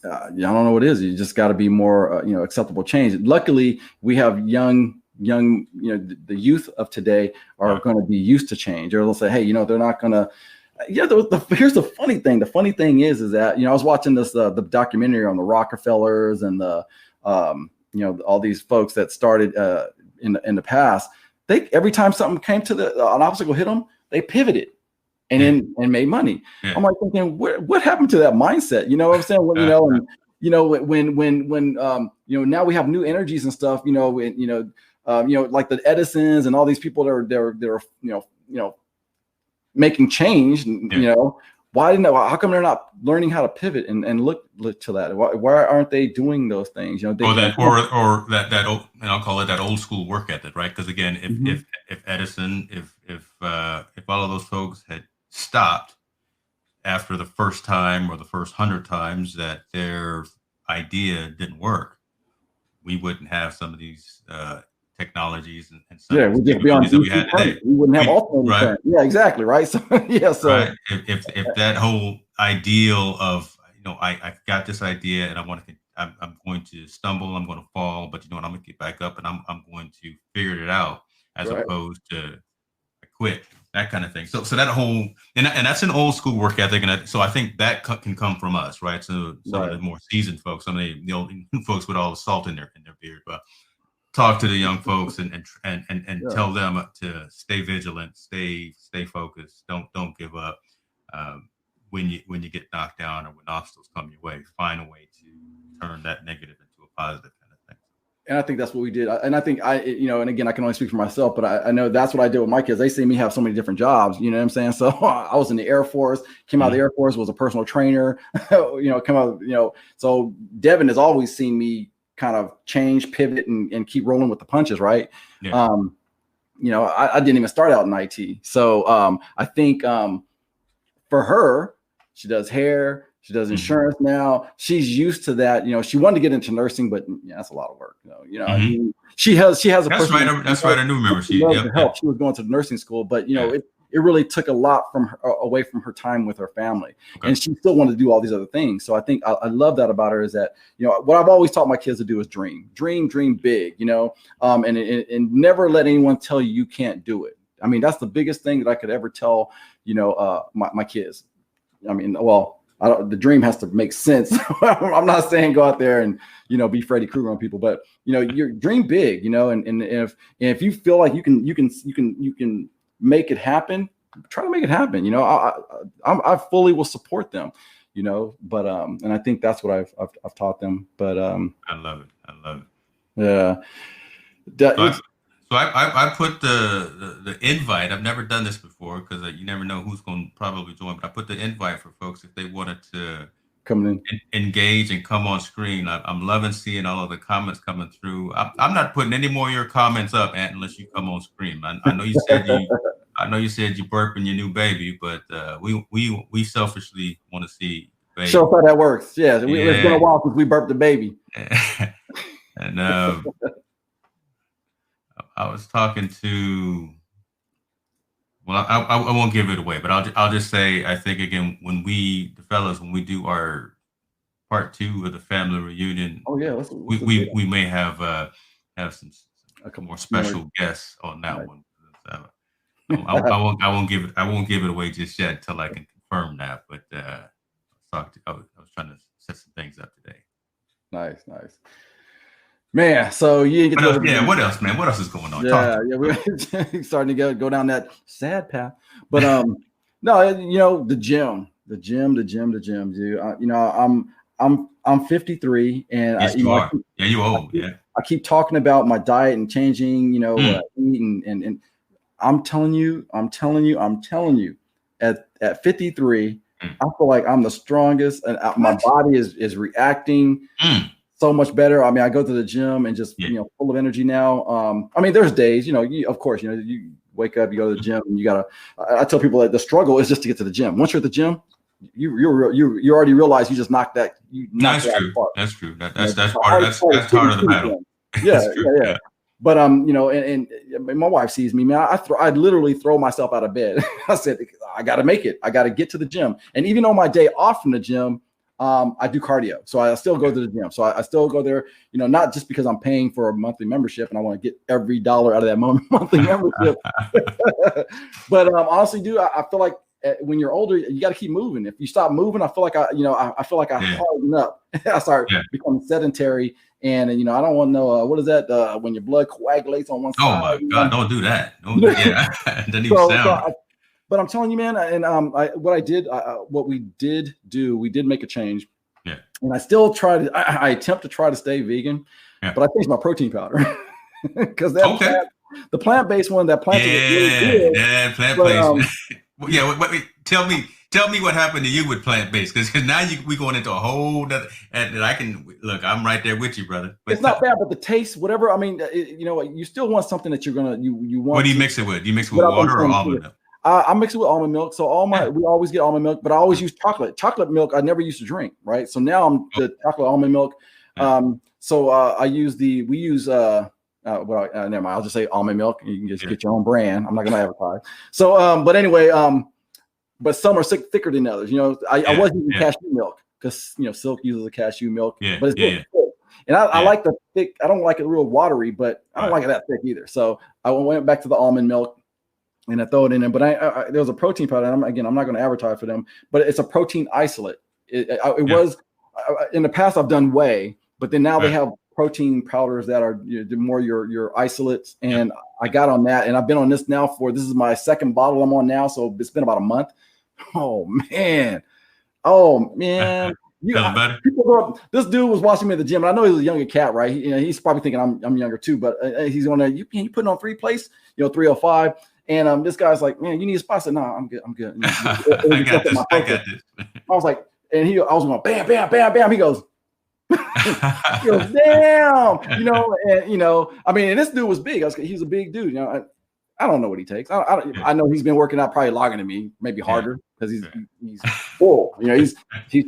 I don't know what it is. You just got to be more, acceptable change. Luckily, we have young, the youth of today are going to be used to change. Or they'll say, hey, they're not going to. Yeah, here's the funny thing. The funny thing is that I was watching this the documentary on the Rockefellers and the all these folks that started in the past. They every time something came to an obstacle hit them, they pivoted. And made money. Yeah. I'm like thinking, what happened to that mindset? You know what I'm saying? When, when now we have new energies and stuff. Like the Edisons and all these people that are making change. Why how come they're not learning how to pivot and look to that? Why aren't they doing those things? Or that old, and I'll call it that old school work ethic, right? Because again, if Edison, if all of those folks had stopped after the first time or the first 100 times that their idea didn't work, we wouldn't have some of these technologies and some of the technologies that we had today. We wouldn't have alternating current. Yeah, exactly. Right. So right. If that whole ideal of I got this idea and I'm going to stumble, I'm going to fall, but I'm going to get back up and I'm going to figure it out as opposed to I quit. That kind of thing. So that whole and that's an old school work ethic, and so I think that can come from us, right? So some of the more seasoned folks, some of the old folks with all the salt in their beard, but talk to the young folks and tell them to stay vigilant, stay focused, don't give up. When you get knocked down or when obstacles come your way, find a way to turn that negative into a positive. And I think that's what we did. And I think and again, I can only speak for myself, but I know that's what I did with my kids. They see me have so many different jobs, you know what I'm saying? So I was in the Air Force, came out of the Air Force, was a personal trainer, so Devin has always seen me kind of change, pivot, and keep rolling with the punches. Right. Yeah. I didn't even start out in IT. So I think for her, she does hair. She does insurance now. She's used to that. She wanted to get into nursing, but that's a lot of work. She has a that's right. That's right. I do remember she help. She was going to nursing school, but it really took a lot from her away from her time with her family, and she still wanted to do all these other things. So I think I love that about her is that what I've always taught my kids to do is dream big. And never let anyone tell you can't do it. I mean, that's the biggest thing that I could ever tell my kids. I mean, the dream has to make sense. I'm not saying go out there and, be Freddy Krueger on people, but, you dream big, and if you feel like you can make it happen, try to make it happen. I fully will support them, but, and I think that's what I've taught them, but, I love it. Yeah. So I put the invite. I've never done this before because you never know who's going to probably join. But I put the invite for folks if they wanted to come in, engage and come on screen. I'm loving seeing all of the comments coming through. I'm not putting any more of your comments up, Ant, unless you come on screen. I know you said you burping your new baby, but we selfishly want to see the baby. Show us how that works. Yeah, it's been a while since we burped the baby. And I was talking to, well, I won't give it away, but I'll just say, I think again, when we do our part 2 of the family reunion, we may have some more special guests on that one. I won't give it away just yet until I can confirm that. But I was trying to set some things up today. Nice. Man, so you get what else, man? What else is going on? We're starting to go down that sad path. But no, the gym, dude. I'm 53, and yes, you are. You old. I keep talking about my diet and changing, what I eat, and I'm telling you, at 53, I feel like I'm the strongest, and my body is reacting. So much better. I mean, I go to the gym and just, full of energy now. I mean, there's days, of course, you wake up, you go to the gym, and I tell people that the struggle is just to get to the gym. Once you're at the gym, you already realize you just knocked that. That's true. That's part of the battle. Yeah. But and my wife sees me, man. I literally throw myself out of bed. I said, I got to make it. I got to get to the gym. And even on my day off from the gym, I do cardio. So I still go to the gym. So I still go there, not just because I'm paying for a monthly membership and I want to get every dollar out of that monthly membership. But honestly, dude, I feel like when you're older, you got to keep moving. If you stop moving, I feel like I feel like I harden up. I start becoming sedentary. And I don't want to know what is that when your blood coagulates on one side. Oh my God, don't do that. It doesn't even sound. But I'm telling you, man, and what we did do, we did make a change. Yeah. And I still I attempt to try to stay vegan, but I changed my protein powder because the plant-based one, that plant is really good. Yeah, plant-based. Wait, tell me what happened to you with plant-based, because now we're going into a whole other, and I can look. I'm right there with you, brother. But it's not bad, but the taste, whatever. I mean, you still want something that you're gonna you want. What do you mix it with? Do you mix it with water or almond milk? I mix it with almond milk. So we always get almond milk, but I always use chocolate milk. I never used to drink, right? So now I'm the chocolate almond milk. We use never mind. I'll just say almond milk. You can just get your own brand. I'm not going to advertise. So, but anyway, but some are thicker than others. I was using cashew milk because Silk uses a cashew milk, but it's thick. And I like the thick. I don't like it real watery, but I don't like it that thick either. So I went back to the almond milk. And I throw it in there, but there was a protein powder. And I'm not going to advertise for them, but it's a protein isolate. It was in the past I've done whey, but then now they have protein powders that are more your isolates. And I got on that, and I've been on this now this is my second bottle I'm on now, so it's been about a month. Oh man. This dude was watching me at the gym, and I know he's a younger cat, right? He's probably thinking I'm younger too, but he's going to you putting on 3 plates, 305. And this guy's like, man, you need a spot. I said, no, I'm good. I got this. I was like, and I was going, bam, bam, bam, bam. He goes, damn, and this dude was big. He's a big dude. I don't know what he takes. I know he's been working out probably longer than me, maybe harder, because he's full. He's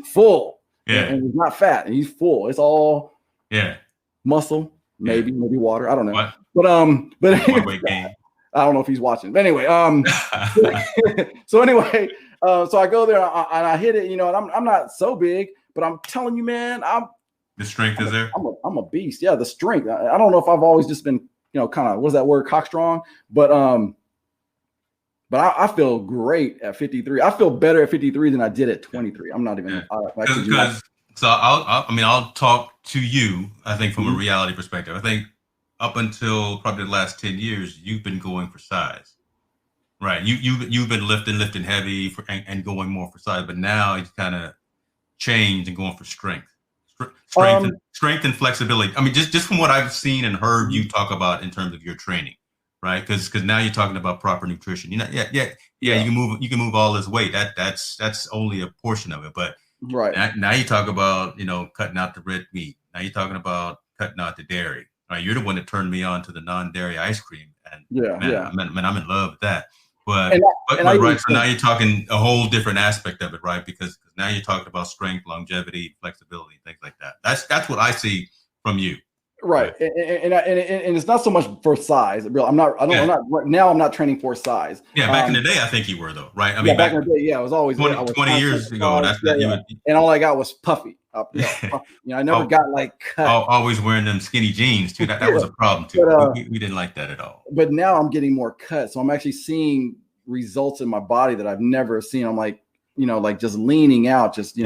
full. And he's not fat. And he's full. It's all muscle, maybe water. I don't know. What? But I don't know if he's watching, but anyway, so I go there and I hit it, and I'm not so big, but I'm telling you, man, the strength is there. I'm a beast. Yeah. The strength. I don't know if I've always just been, kind of, what's that word? Cockstrong, but I feel great at 53. I feel better at 53 than I did at 23. I'm not even, so I'll talk to you, I think, from a reality perspective. I think up until probably the last 10 years, you've been going for size, right? You've been lifting heavy and going more for size, but now it's kind of changed and going for strength and flexibility. I mean, just from what I've seen and heard you talk about in terms of your training, right? Because now you're talking about proper nutrition. You can move all this weight. That's only a portion of it, but now you talk about cutting out the red meat. Now you're talking about cutting out the dairy. You're the one that turned me on to the non-dairy ice cream, and I'm in love with that. But right, so now you're talking a whole different aspect of it, right? Because now you're talking about strength, longevity, flexibility, things like that. That's what I see from you. Right, and it's not so much for size. I'm not training for size. Yeah, back in the day, I think you were though, right? I mean, back in the day, it was always 20 years ago. And all I got was puffy. I never got like cut. Always wearing them skinny jeans too. That was a problem too. But, we didn't like that at all. But now I'm getting more cut, so I'm actually seeing results in my body that I've never seen. I'm like, like just leaning out, just you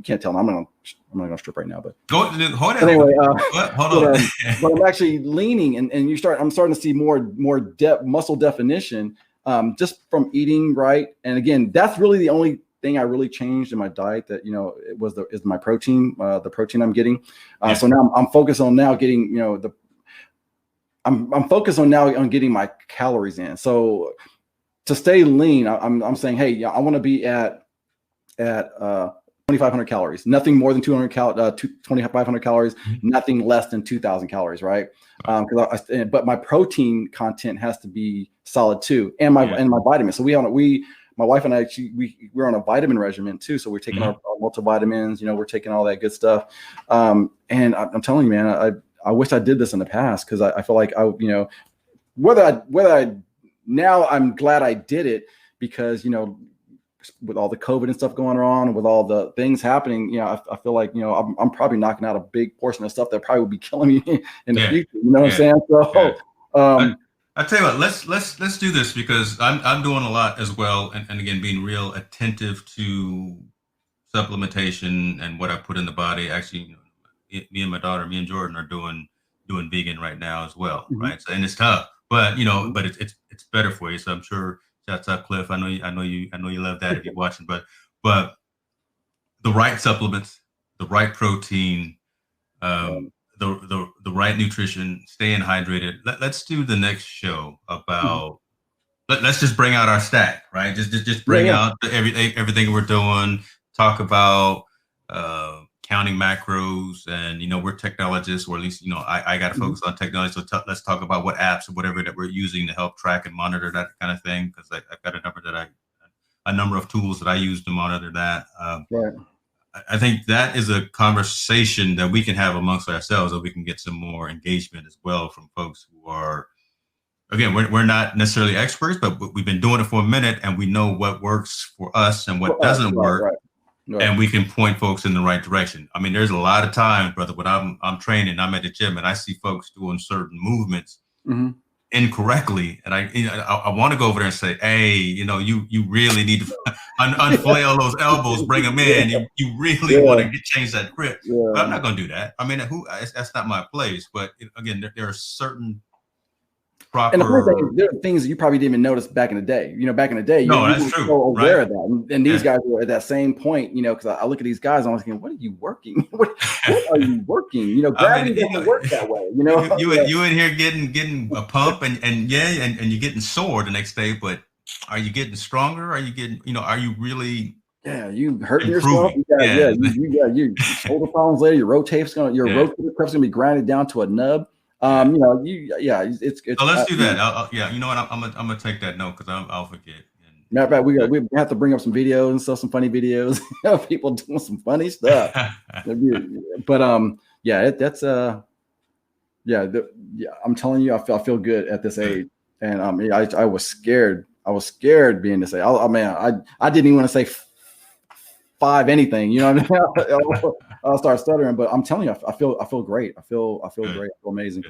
can't tell. I'm not gonna strip right now, but hold on. Anyway, hold on. But I'm actually leaning, and I'm starting to see more depth, muscle definition, just from eating right. And again, that's really the only thing I really changed in my diet. That is my protein, the protein I'm getting. So now I'm focused on getting I'm focused on on getting my calories in. So to stay lean, I'm saying, hey, I want to be at 2,500 calories, nothing more than 2,500 calories, nothing less than 2,000 calories, right? But my protein content has to be solid too, and my vitamins. So my wife and I, we're on a vitamin regimen too. So we're taking our multivitamins, we're taking all that good stuff. And I'm telling you, man, I wish I did this in the past, because I feel like now I'm glad I did it, because, with all the COVID and stuff going on, with all the things happening, I feel like, I'm probably knocking out a big portion of stuff that probably would be killing me in the future. You know what I'm saying? So, I tell you what, let's do this, because I'm doing a lot as well, and again, being real attentive to supplementation and what I put in the body. Actually, me and my daughter, me and Jordan, are doing vegan right now as well, right? So, and it's tough, but but it's better for you. So I'm sure. Shouts out Cliff. I know you love that if you're watching, but the right supplements, the right protein, the right nutrition, staying hydrated. Let's do the next show about. Let's just bring out our stack, right? Just bring out everything we're doing. Talk about counting macros, and we're technologists, or at least I got to focus on technology. So let's talk about what apps or whatever that we're using to help track and monitor that kind of thing, because I've got a number of tools that I use to monitor that. I think that is a conversation that we can have amongst ourselves, so we can get some more engagement as well from folks who are, again, we're not necessarily experts, but we've been doing it for a minute, and we know what works for us and what doesn't work. Right. And we can point folks in the right direction. I mean, there's a lot of times, brother, when I'm training, I'm at the gym, and I see folks doing certain movements incorrectly, and I want to go over there and say, hey, you really need to unflail those elbows, bring them in. You really want to change that grip. But I'm not going to do that. I mean, that's not my place. But again, there are certain proper. And the funny thing is, there are things that you probably didn't even notice back in the day. Back in the day, that's true. So aware of that. And these guys were at that same point. Because I look at these guys, I'm thinking, what are you working? what are you working? Gravity doesn't work that way. You in here getting a pump, and you're getting sore the next day. But are you getting stronger? Are you getting? Are you really? Yeah, you hurting yourself. You shoulder problems later. Your rotator cuff's gonna be grinded down to a nub. It's so let's do that. You know what? I'm gonna take that note, because I'll forget. Matter of fact, we have to bring up some videos and stuff, some funny videos of people doing some funny stuff. But I'm telling you, I feel good at this age, and I was scared. I was scared being this age. I didn't even want to say 5 anything. You know what I mean? I'll start stuttering, but I'm telling you, I feel great. I feel great. I feel amazing.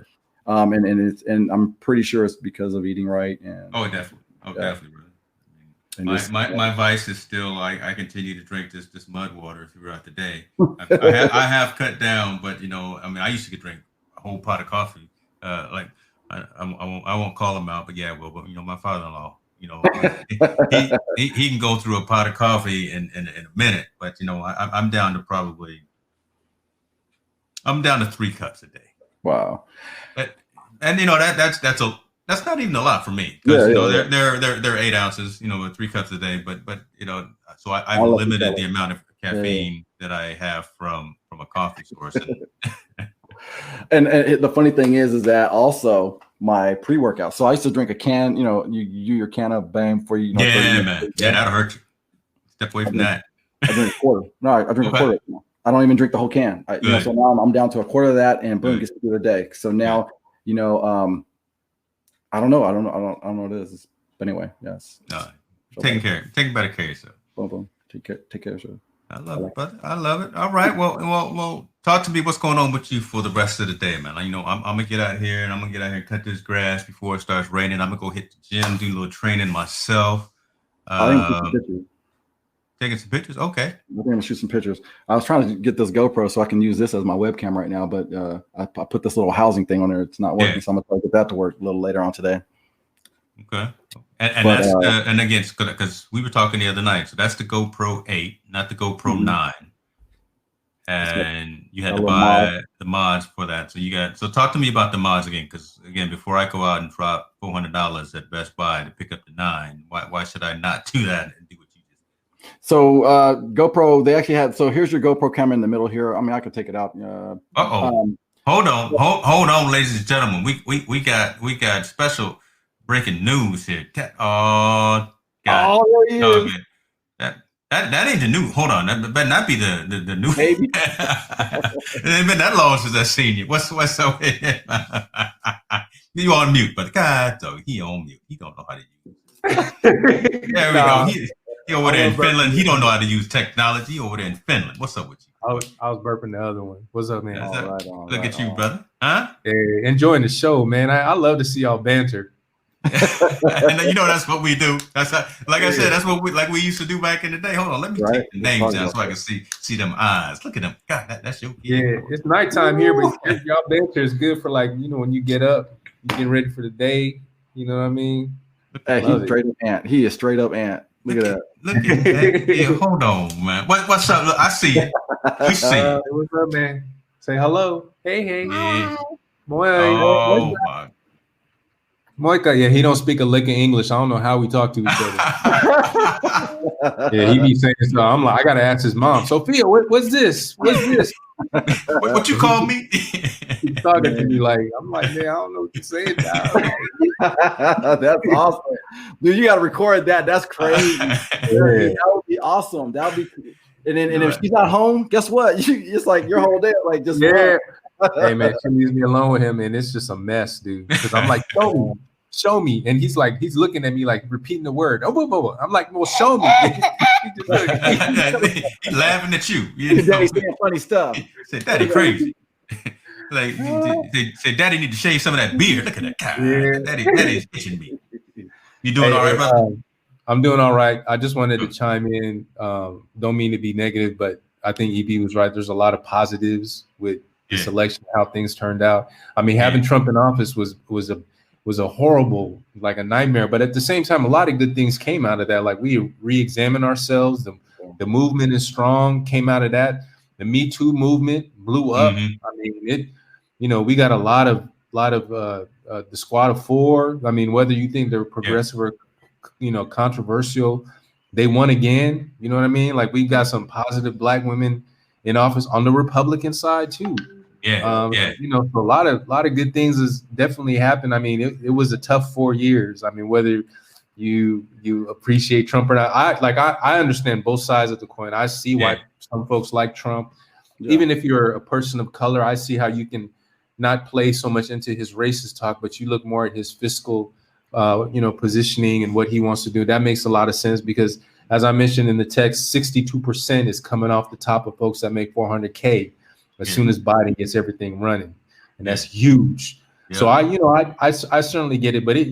And I'm pretty sure it's because of eating right. And definitely. Definitely, brother. My vice is still I continue to drink this mud water throughout the day. I have cut down, but I used to drink a whole pot of coffee. I won't call him out, but my father-in-law. He can go through a pot of coffee in a minute, but I'm down to 3 cups a day. Wow. And that's not even a lot for me, because they're 8 ounces, 3 cups a day, but so I've limited the amount of caffeine that I have from a coffee source. And the funny thing is that also my pre-workout. So I used to drink a can, your can of BAM for you. Man. Yeah, that'll hurt you. Step away from that. I drink a quarter. No, I drink a quarter. I don't even drink the whole can. So now I'm down to a quarter of that, and boom, gets through the day. So now, I don't know what it is. But anyway, yes. Taking better care of yourself. Boom. Take care of yourself. I love it, brother. I love it. All right. Well, talk to me. What's going on with you for the rest of the day, man? I'm gonna get out here and cut this grass before it starts raining. I'm gonna go hit the gym, do a little training myself. Taking some pictures. Okay. We're gonna shoot some pictures. I was trying to get this GoPro so I can use this as my webcam right now, but I put this little housing thing on there. It's not working, so I'm gonna try to get that to work a little later on today. Okay. And again, because we were talking the other night, so that's the GoPro 8, not the GoPro 9, and you had to buy the mods for that. So talk to me about the mods again, because again, before I go out and drop $400 at Best Buy to pick up the 9, why should I not do that and do what you just did? So GoPro, they actually had. So here's your GoPro camera in the middle here. I mean, I could take it out. Hold on, ladies and gentlemen. We got special breaking news here. There he is. That ain't the new. Hold on, that better not be the new. Maybe. It ain't been that long since I seen you. What's so? You on mute, but God, though he on mute. He don't know how to use it. There we go. He over there in Finland. He don't know how to use technology. Over there in Finland. What's up with you? I was burping the other one. What's up, man? Look at you, brother. Huh? Hey, enjoying the show, man. I love to see y'all banter. And you know that's what we do. That's how, like I said, that's what we used to do back in the day. Hold on, let me take the names down so I can see them eyes. Look at them. God, that's your kid. Yeah, it's nighttime here, but y'all banter is good for when you get up, you getting ready for the day. You know what I mean? Hey, he's straight up ant. He is straight up ant. Look at that. Look at that. Yeah, hold on, man. What's up? Look, I see it. You see it. What's up, man? Say hello. Hey. Yeah. Boy, oh my. Moika, yeah, he don't speak a lick of English. I don't know how we talk to each other. Yeah, he be saying so. I'm like, I gotta ask his mom. Sophia, what's this? What's this? what you call me? He's talking to me like, I'm like, man, I don't know what you're saying now. That's awesome. Dude, you gotta record that. That's crazy. Yeah. That would be awesome. That would be and if she's not home, guess what? It's like your whole day, like just Hey man, she leaves me alone with him, and it's just a mess, dude. Because I'm like, show me, and he's looking at me like repeating the word. Oh, I'm like, well, show me. He's laughing at you. He's saying funny stuff. Said, Daddy crazy. Like, say, Daddy need to shave some of that beard. Look at that guy. Yeah. Daddy's itching me. You doing all right, brother? I'm doing all right. I just wanted to chime in. Don't mean to be negative, but I think EP was right. There's a lot of positives with this election, how things turned out. I mean, having Trump in office was a horrible, like a nightmare. But at the same time, a lot of good things came out of that. Like we re-examined ourselves. The movement is strong. Came out of that. The Me Too movement blew up. I mean, we got a lot of the Squad of Four. I mean, whether you think they're progressive or controversial, they won again. You know what I mean? Like we got some positive Black women in office on the Republican side too. So a lot of good things has definitely happened. I mean, it was a tough 4 years. I mean, whether you appreciate Trump or not, I understand both sides of the coin. I see why some folks like Trump. Even if you're a person of color, I see how you can not play so much into his racist talk, but you look more at his fiscal positioning and what he wants to do. That makes a lot of sense because, as I mentioned in the text, 62% is coming off the top of folks that make $400K as soon as Biden gets everything running, and that's huge. So I certainly get it, but I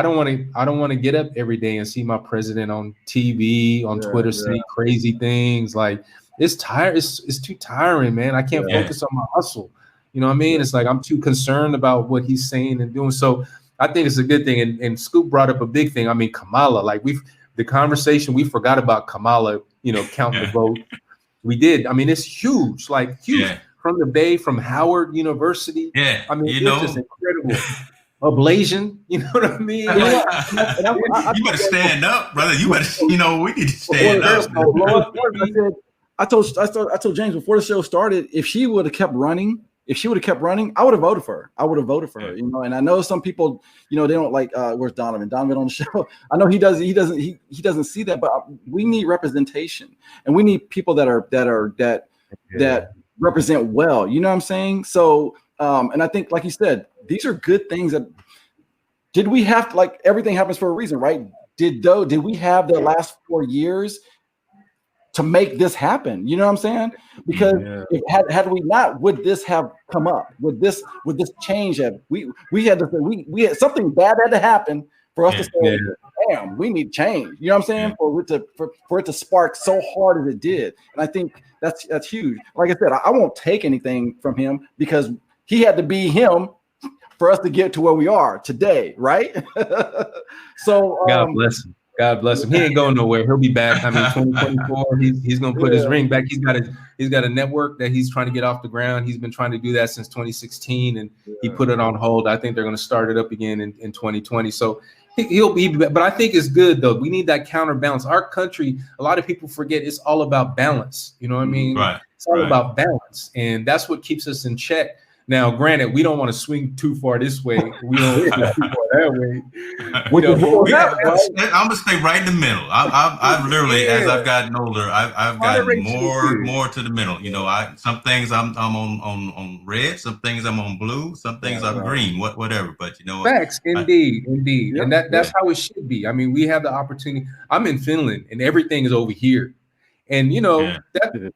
don't want to get up every day and see my president on TV, on Twitter saying crazy things. Like it's tired. It's too tiring, man. I can't focus on my hustle. You know what I mean? It's like I'm too concerned about what he's saying and doing. So I think it's a good thing. And Scoop brought up a big thing. I mean, Kamala, like the conversation, we forgot about Kamala, counting the vote. We did. I mean, it's huge, like huge from the Bay, from Howard University. Yeah. I mean, it's just incredible. Ablation, you know what I mean? You better stand up, brother. You better, we need to stand up. I told James before the show started, if she would have kept running, I would have voted for her. And I know some people, they don't like where's Donovan on the show. I know he doesn't see that, but we need representation and we need people that represent well. You know what I'm saying? So and I think, like you said, these are good things that did we have to, like, everything happens for a reason, right? Did we have the last 4 years to make this happen? You know what I'm saying? Because if had we not, would this have come up? Would this change have we had to say we had something bad had to happen for us to say, damn, we need change. You know what I'm saying? For it to spark so hard as it did. And I think that's huge. Like I said, I won't take anything from him because he had to be him for us to get to where we are today, right? So God bless him. He ain't going nowhere. He'll be back. I mean, 2024, he's going to put his ring back. He's got a network that he's trying to get off the ground. He's been trying to do that since 2016, and he put it on hold. I think they're going to start it up again in 2020. So he'll be back. But I think it's good, though. We need that counterbalance. Our country, a lot of people forget it's all about balance. You know what I mean? Right. It's all about balance, and that's what keeps us in check. Now, granted, we don't want to swing too far this way. We don't swing too far that way. I'm gonna stay right in the middle. I've literally, as I've gotten older, I've gotten more to the middle. You know, some things I'm on red, some things I'm on blue, some things I'm green, whatever. But you know, facts, indeed, and that's how it should be. I mean, we have the opportunity. I'm in Finland, and everything is over here. And, you know,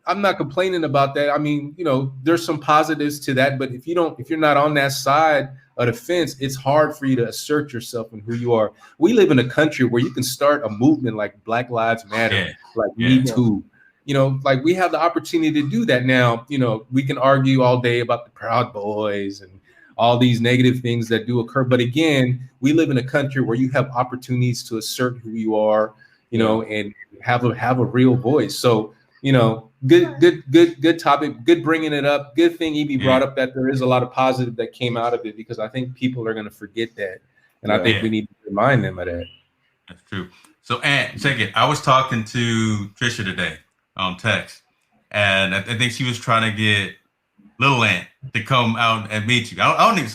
I'm not complaining about that. I mean, you know, there's some positives to that, but if you're not on that side of the fence, it's hard for you to assert yourself and who you are. We live in a country where you can start a movement like Black Lives Matter, like Me Too. You know, like we have the opportunity to do that now. You know, we can argue all day about the Proud Boys and all these negative things that do occur. But again, we live in a country where you have opportunities to assert who you are, you know, and have a real voice. So, you know, good topic, good bringing it up. Good thing EB brought up that there is a lot of positive that came out of it, because I think people are going to forget that. And I think we need to remind them of that. That's true. So, Ant, check it. I was talking to Trisha today on text, and I think she was trying to get Little Ant to come out and meet you. I don't even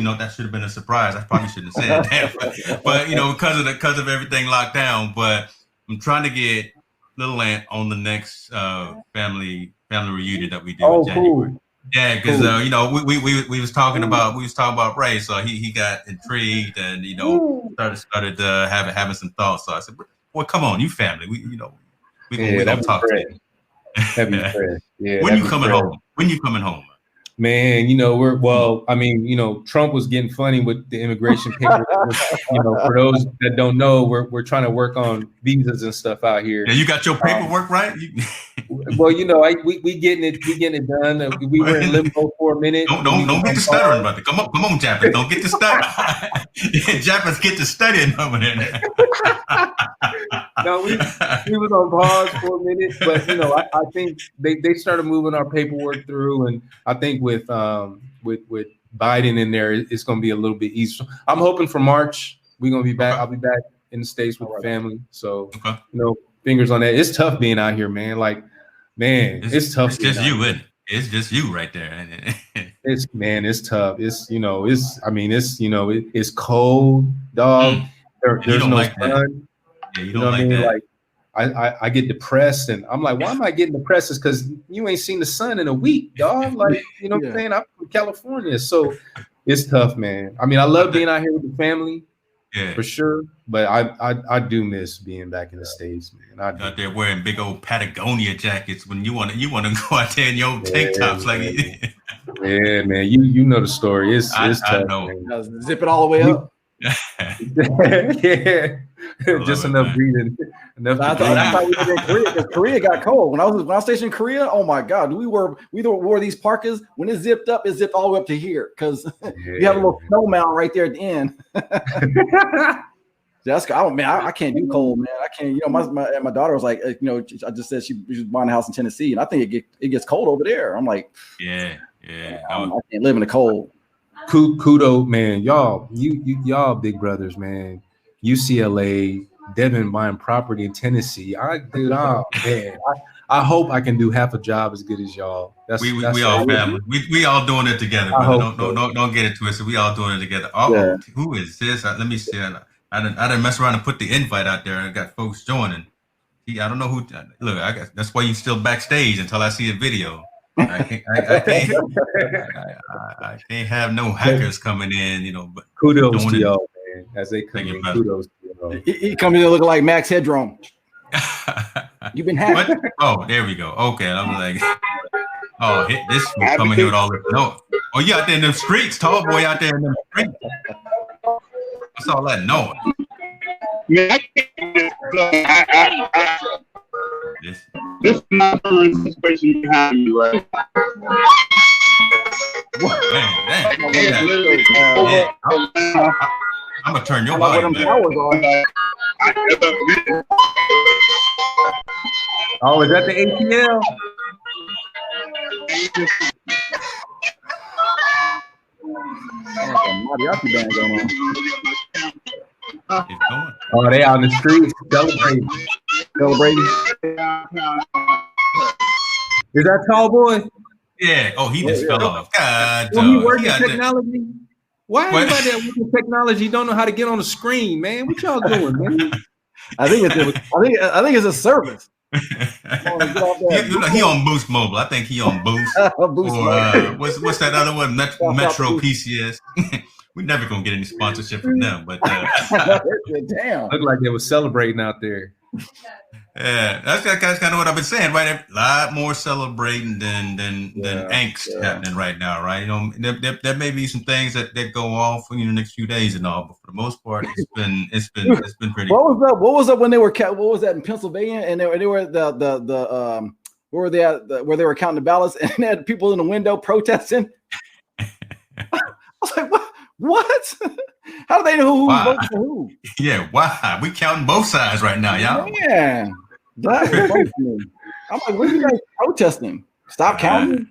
know if that should have been a surprise. I probably shouldn't have said that, but you know, because of everything locked down. But I'm trying to get Little Ant on the next family reunion that we do in January. Cool. Yeah, because you know, we was talking about Ray, so he got intrigued, and you know, started having some thoughts. So I said, "Boy, come on, you family. We gonna talk to you." When you coming home? When you coming home? Man, you know, I mean, you know, Trump was getting funny with the immigration papers. You know, for those that don't know, we're trying to work on visas and stuff out here. Yeah, you got your paperwork right? Well, you know, we getting it done. We were in limbo for a minute. Don't get to stuttering, brother. Come on, Japanese. Don't get to stuttering. Japanese get to studying over there. No, we was on pause for a minute, but you know, I think they started moving our paperwork through, and I think with Biden in there, it's going to be a little bit easier. I'm hoping for March we're going to be back. I'll be back in the States with the family, so you know, fingers on that. It's tough being out here, man. Like, man, it's tough. It's just you, isn't it? It's just you right there. It's tough. It's, you know, it's cold, dog. There's no sun. Yeah, you don't like that. Like, I get depressed, and I'm like, why am I getting depressed? It's because you ain't seen the sun in a week, dog. Like, you know what I'm saying? I'm from California, so it's tough, man. I mean, I love being out here with the family, for sure. But I do miss being back in the States, man. Out there wearing big old Patagonia jackets when you want to go out there in your old tank tops, like. Yeah, man. You know the story. It's tough. I know. Man. Zip it all the way up. Yeah. Just enough breathing. I thought we were in Korea, because Korea got cold. When I was stationed in Korea, oh my God, we wore these parkas. When it zipped up all the way up to here, because you have a little snow mountain right there at the end. I can't do cold, man. I can't. You know, my daughter was like, you know, I just said she was buying a house in Tennessee, and I think it gets cold over there. I'm like, yeah. I can't live in the cold. Kudo, man, y'all big brothers, man. UCLA, Devin buying property in Tennessee. I hope I can do half a job as good as y'all. We all family. We all doing it together. Don't get it twisted. We all doing it together. Who is this? Let me see. I didn't mess around and put the invite out there. I got folks joining. I don't know who. Look, that's why you still backstage until I see a video. I can't have no hackers coming in, you know. But kudos to y'all, man. As they come in, kudos to y'all. He coming in looking like Max Headroom. You've been hacked. What? Oh, there we go. Okay, I'm like, this was coming here with all this. No, you out there in them streets, tall boy out there in them streets. What's all that noise? This is not the situation behind you, right? I'm gonna turn your volume back. Oh, is that the ATL? Mariachi band going on. Oh, they out in the streets celebrating. Is that tall boy? Yeah. Oh, he just fell off. God, When he working got technology. Why everybody that working technology don't know how to get on the screen, man? What y'all doing, man? I think it's a service. He on Boost Mobile. I think he on Boost. Boost Or what's that other one? Metro PCS. We're never gonna get any sponsorship from them, but damn, looked like they were celebrating out there. Yeah, that's kind of what I've been saying, right? A lot more celebrating than angst happening right now, right? You know, there may be some things that go off in the next few days and all, but for the most part, it's been pretty. What was up when they were? What was that in Pennsylvania? And they were the where were they at? Where they were counting the ballots and they had people in the window protesting. I was like, what? How do they know who's voting for who? Yeah, why? We counting both sides right now, y'all. Yeah, that's crazy. I'm like, what are you guys protesting? Stop counting.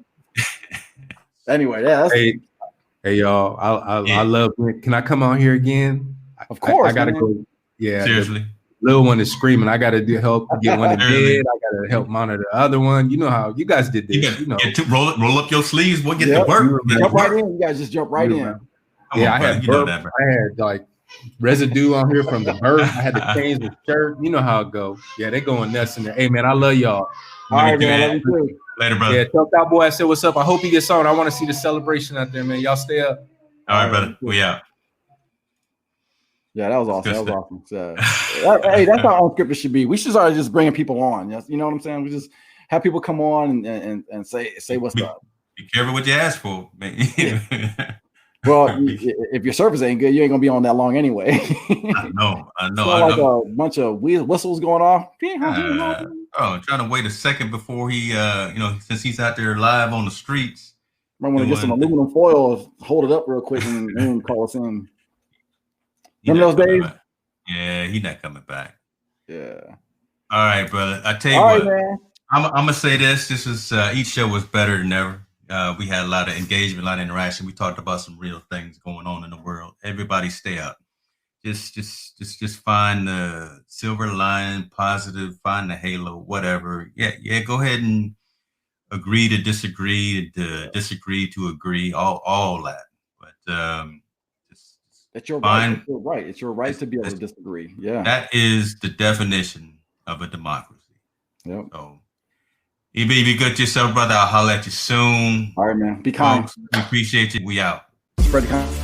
Anyway, yeah. Hey, y'all. I love. Can I come on here again? Of course. I gotta go. Yeah, seriously. Little one is screaming. I gotta help get one in bed. I gotta help monitor the other one. You know how you guys did this. Roll up your sleeves. We'll get to work. Jump right in. You guys just jump right in. Yeah, I had like residue on here from the birth. I had to change the shirt. You know how it go. Yeah, they going nuts in there. Hey man, I love y'all. All right, man. Love you too. Later, brother. Yeah, tell Cowboy I said what's up. I hope he gets on. I want to see the celebration out there, man. Y'all stay up. All right, brother. We out. Yeah, that was awesome. That was awesome. So, hey, that's how Unscripted should be. We should start just bringing people on. You know what I'm saying? We just have people come on and say what's up. Be careful what you ask for, man. Yeah. Well, if your service ain't good, you ain't gonna be on that long anyway. I know. Like a bunch of whistles going off. Trying to wait a second before he, since he's out there live on the streets. I'm gonna get some aluminum foil, hold it up real quick, and then call us in. Remember those days? Yeah, he's not coming back. Yeah. All right, brother. I tell you what, man. I'm gonna say this. This is each show was better than ever. We had a lot of engagement, a lot of interaction. We talked about some real things going on in the world. Everybody stay up. Just find the silver lining, positive, find the halo, whatever. Yeah. Go ahead and agree to disagree, to agree, all that. But that's your right. It's your right. It's your right to be able to disagree. Yeah. That is the definition of a democracy. Yep. So you be good to yourself, brother. I'll holler at you soon. All right, man. Be kind. We appreciate you. We out. Spread the kind.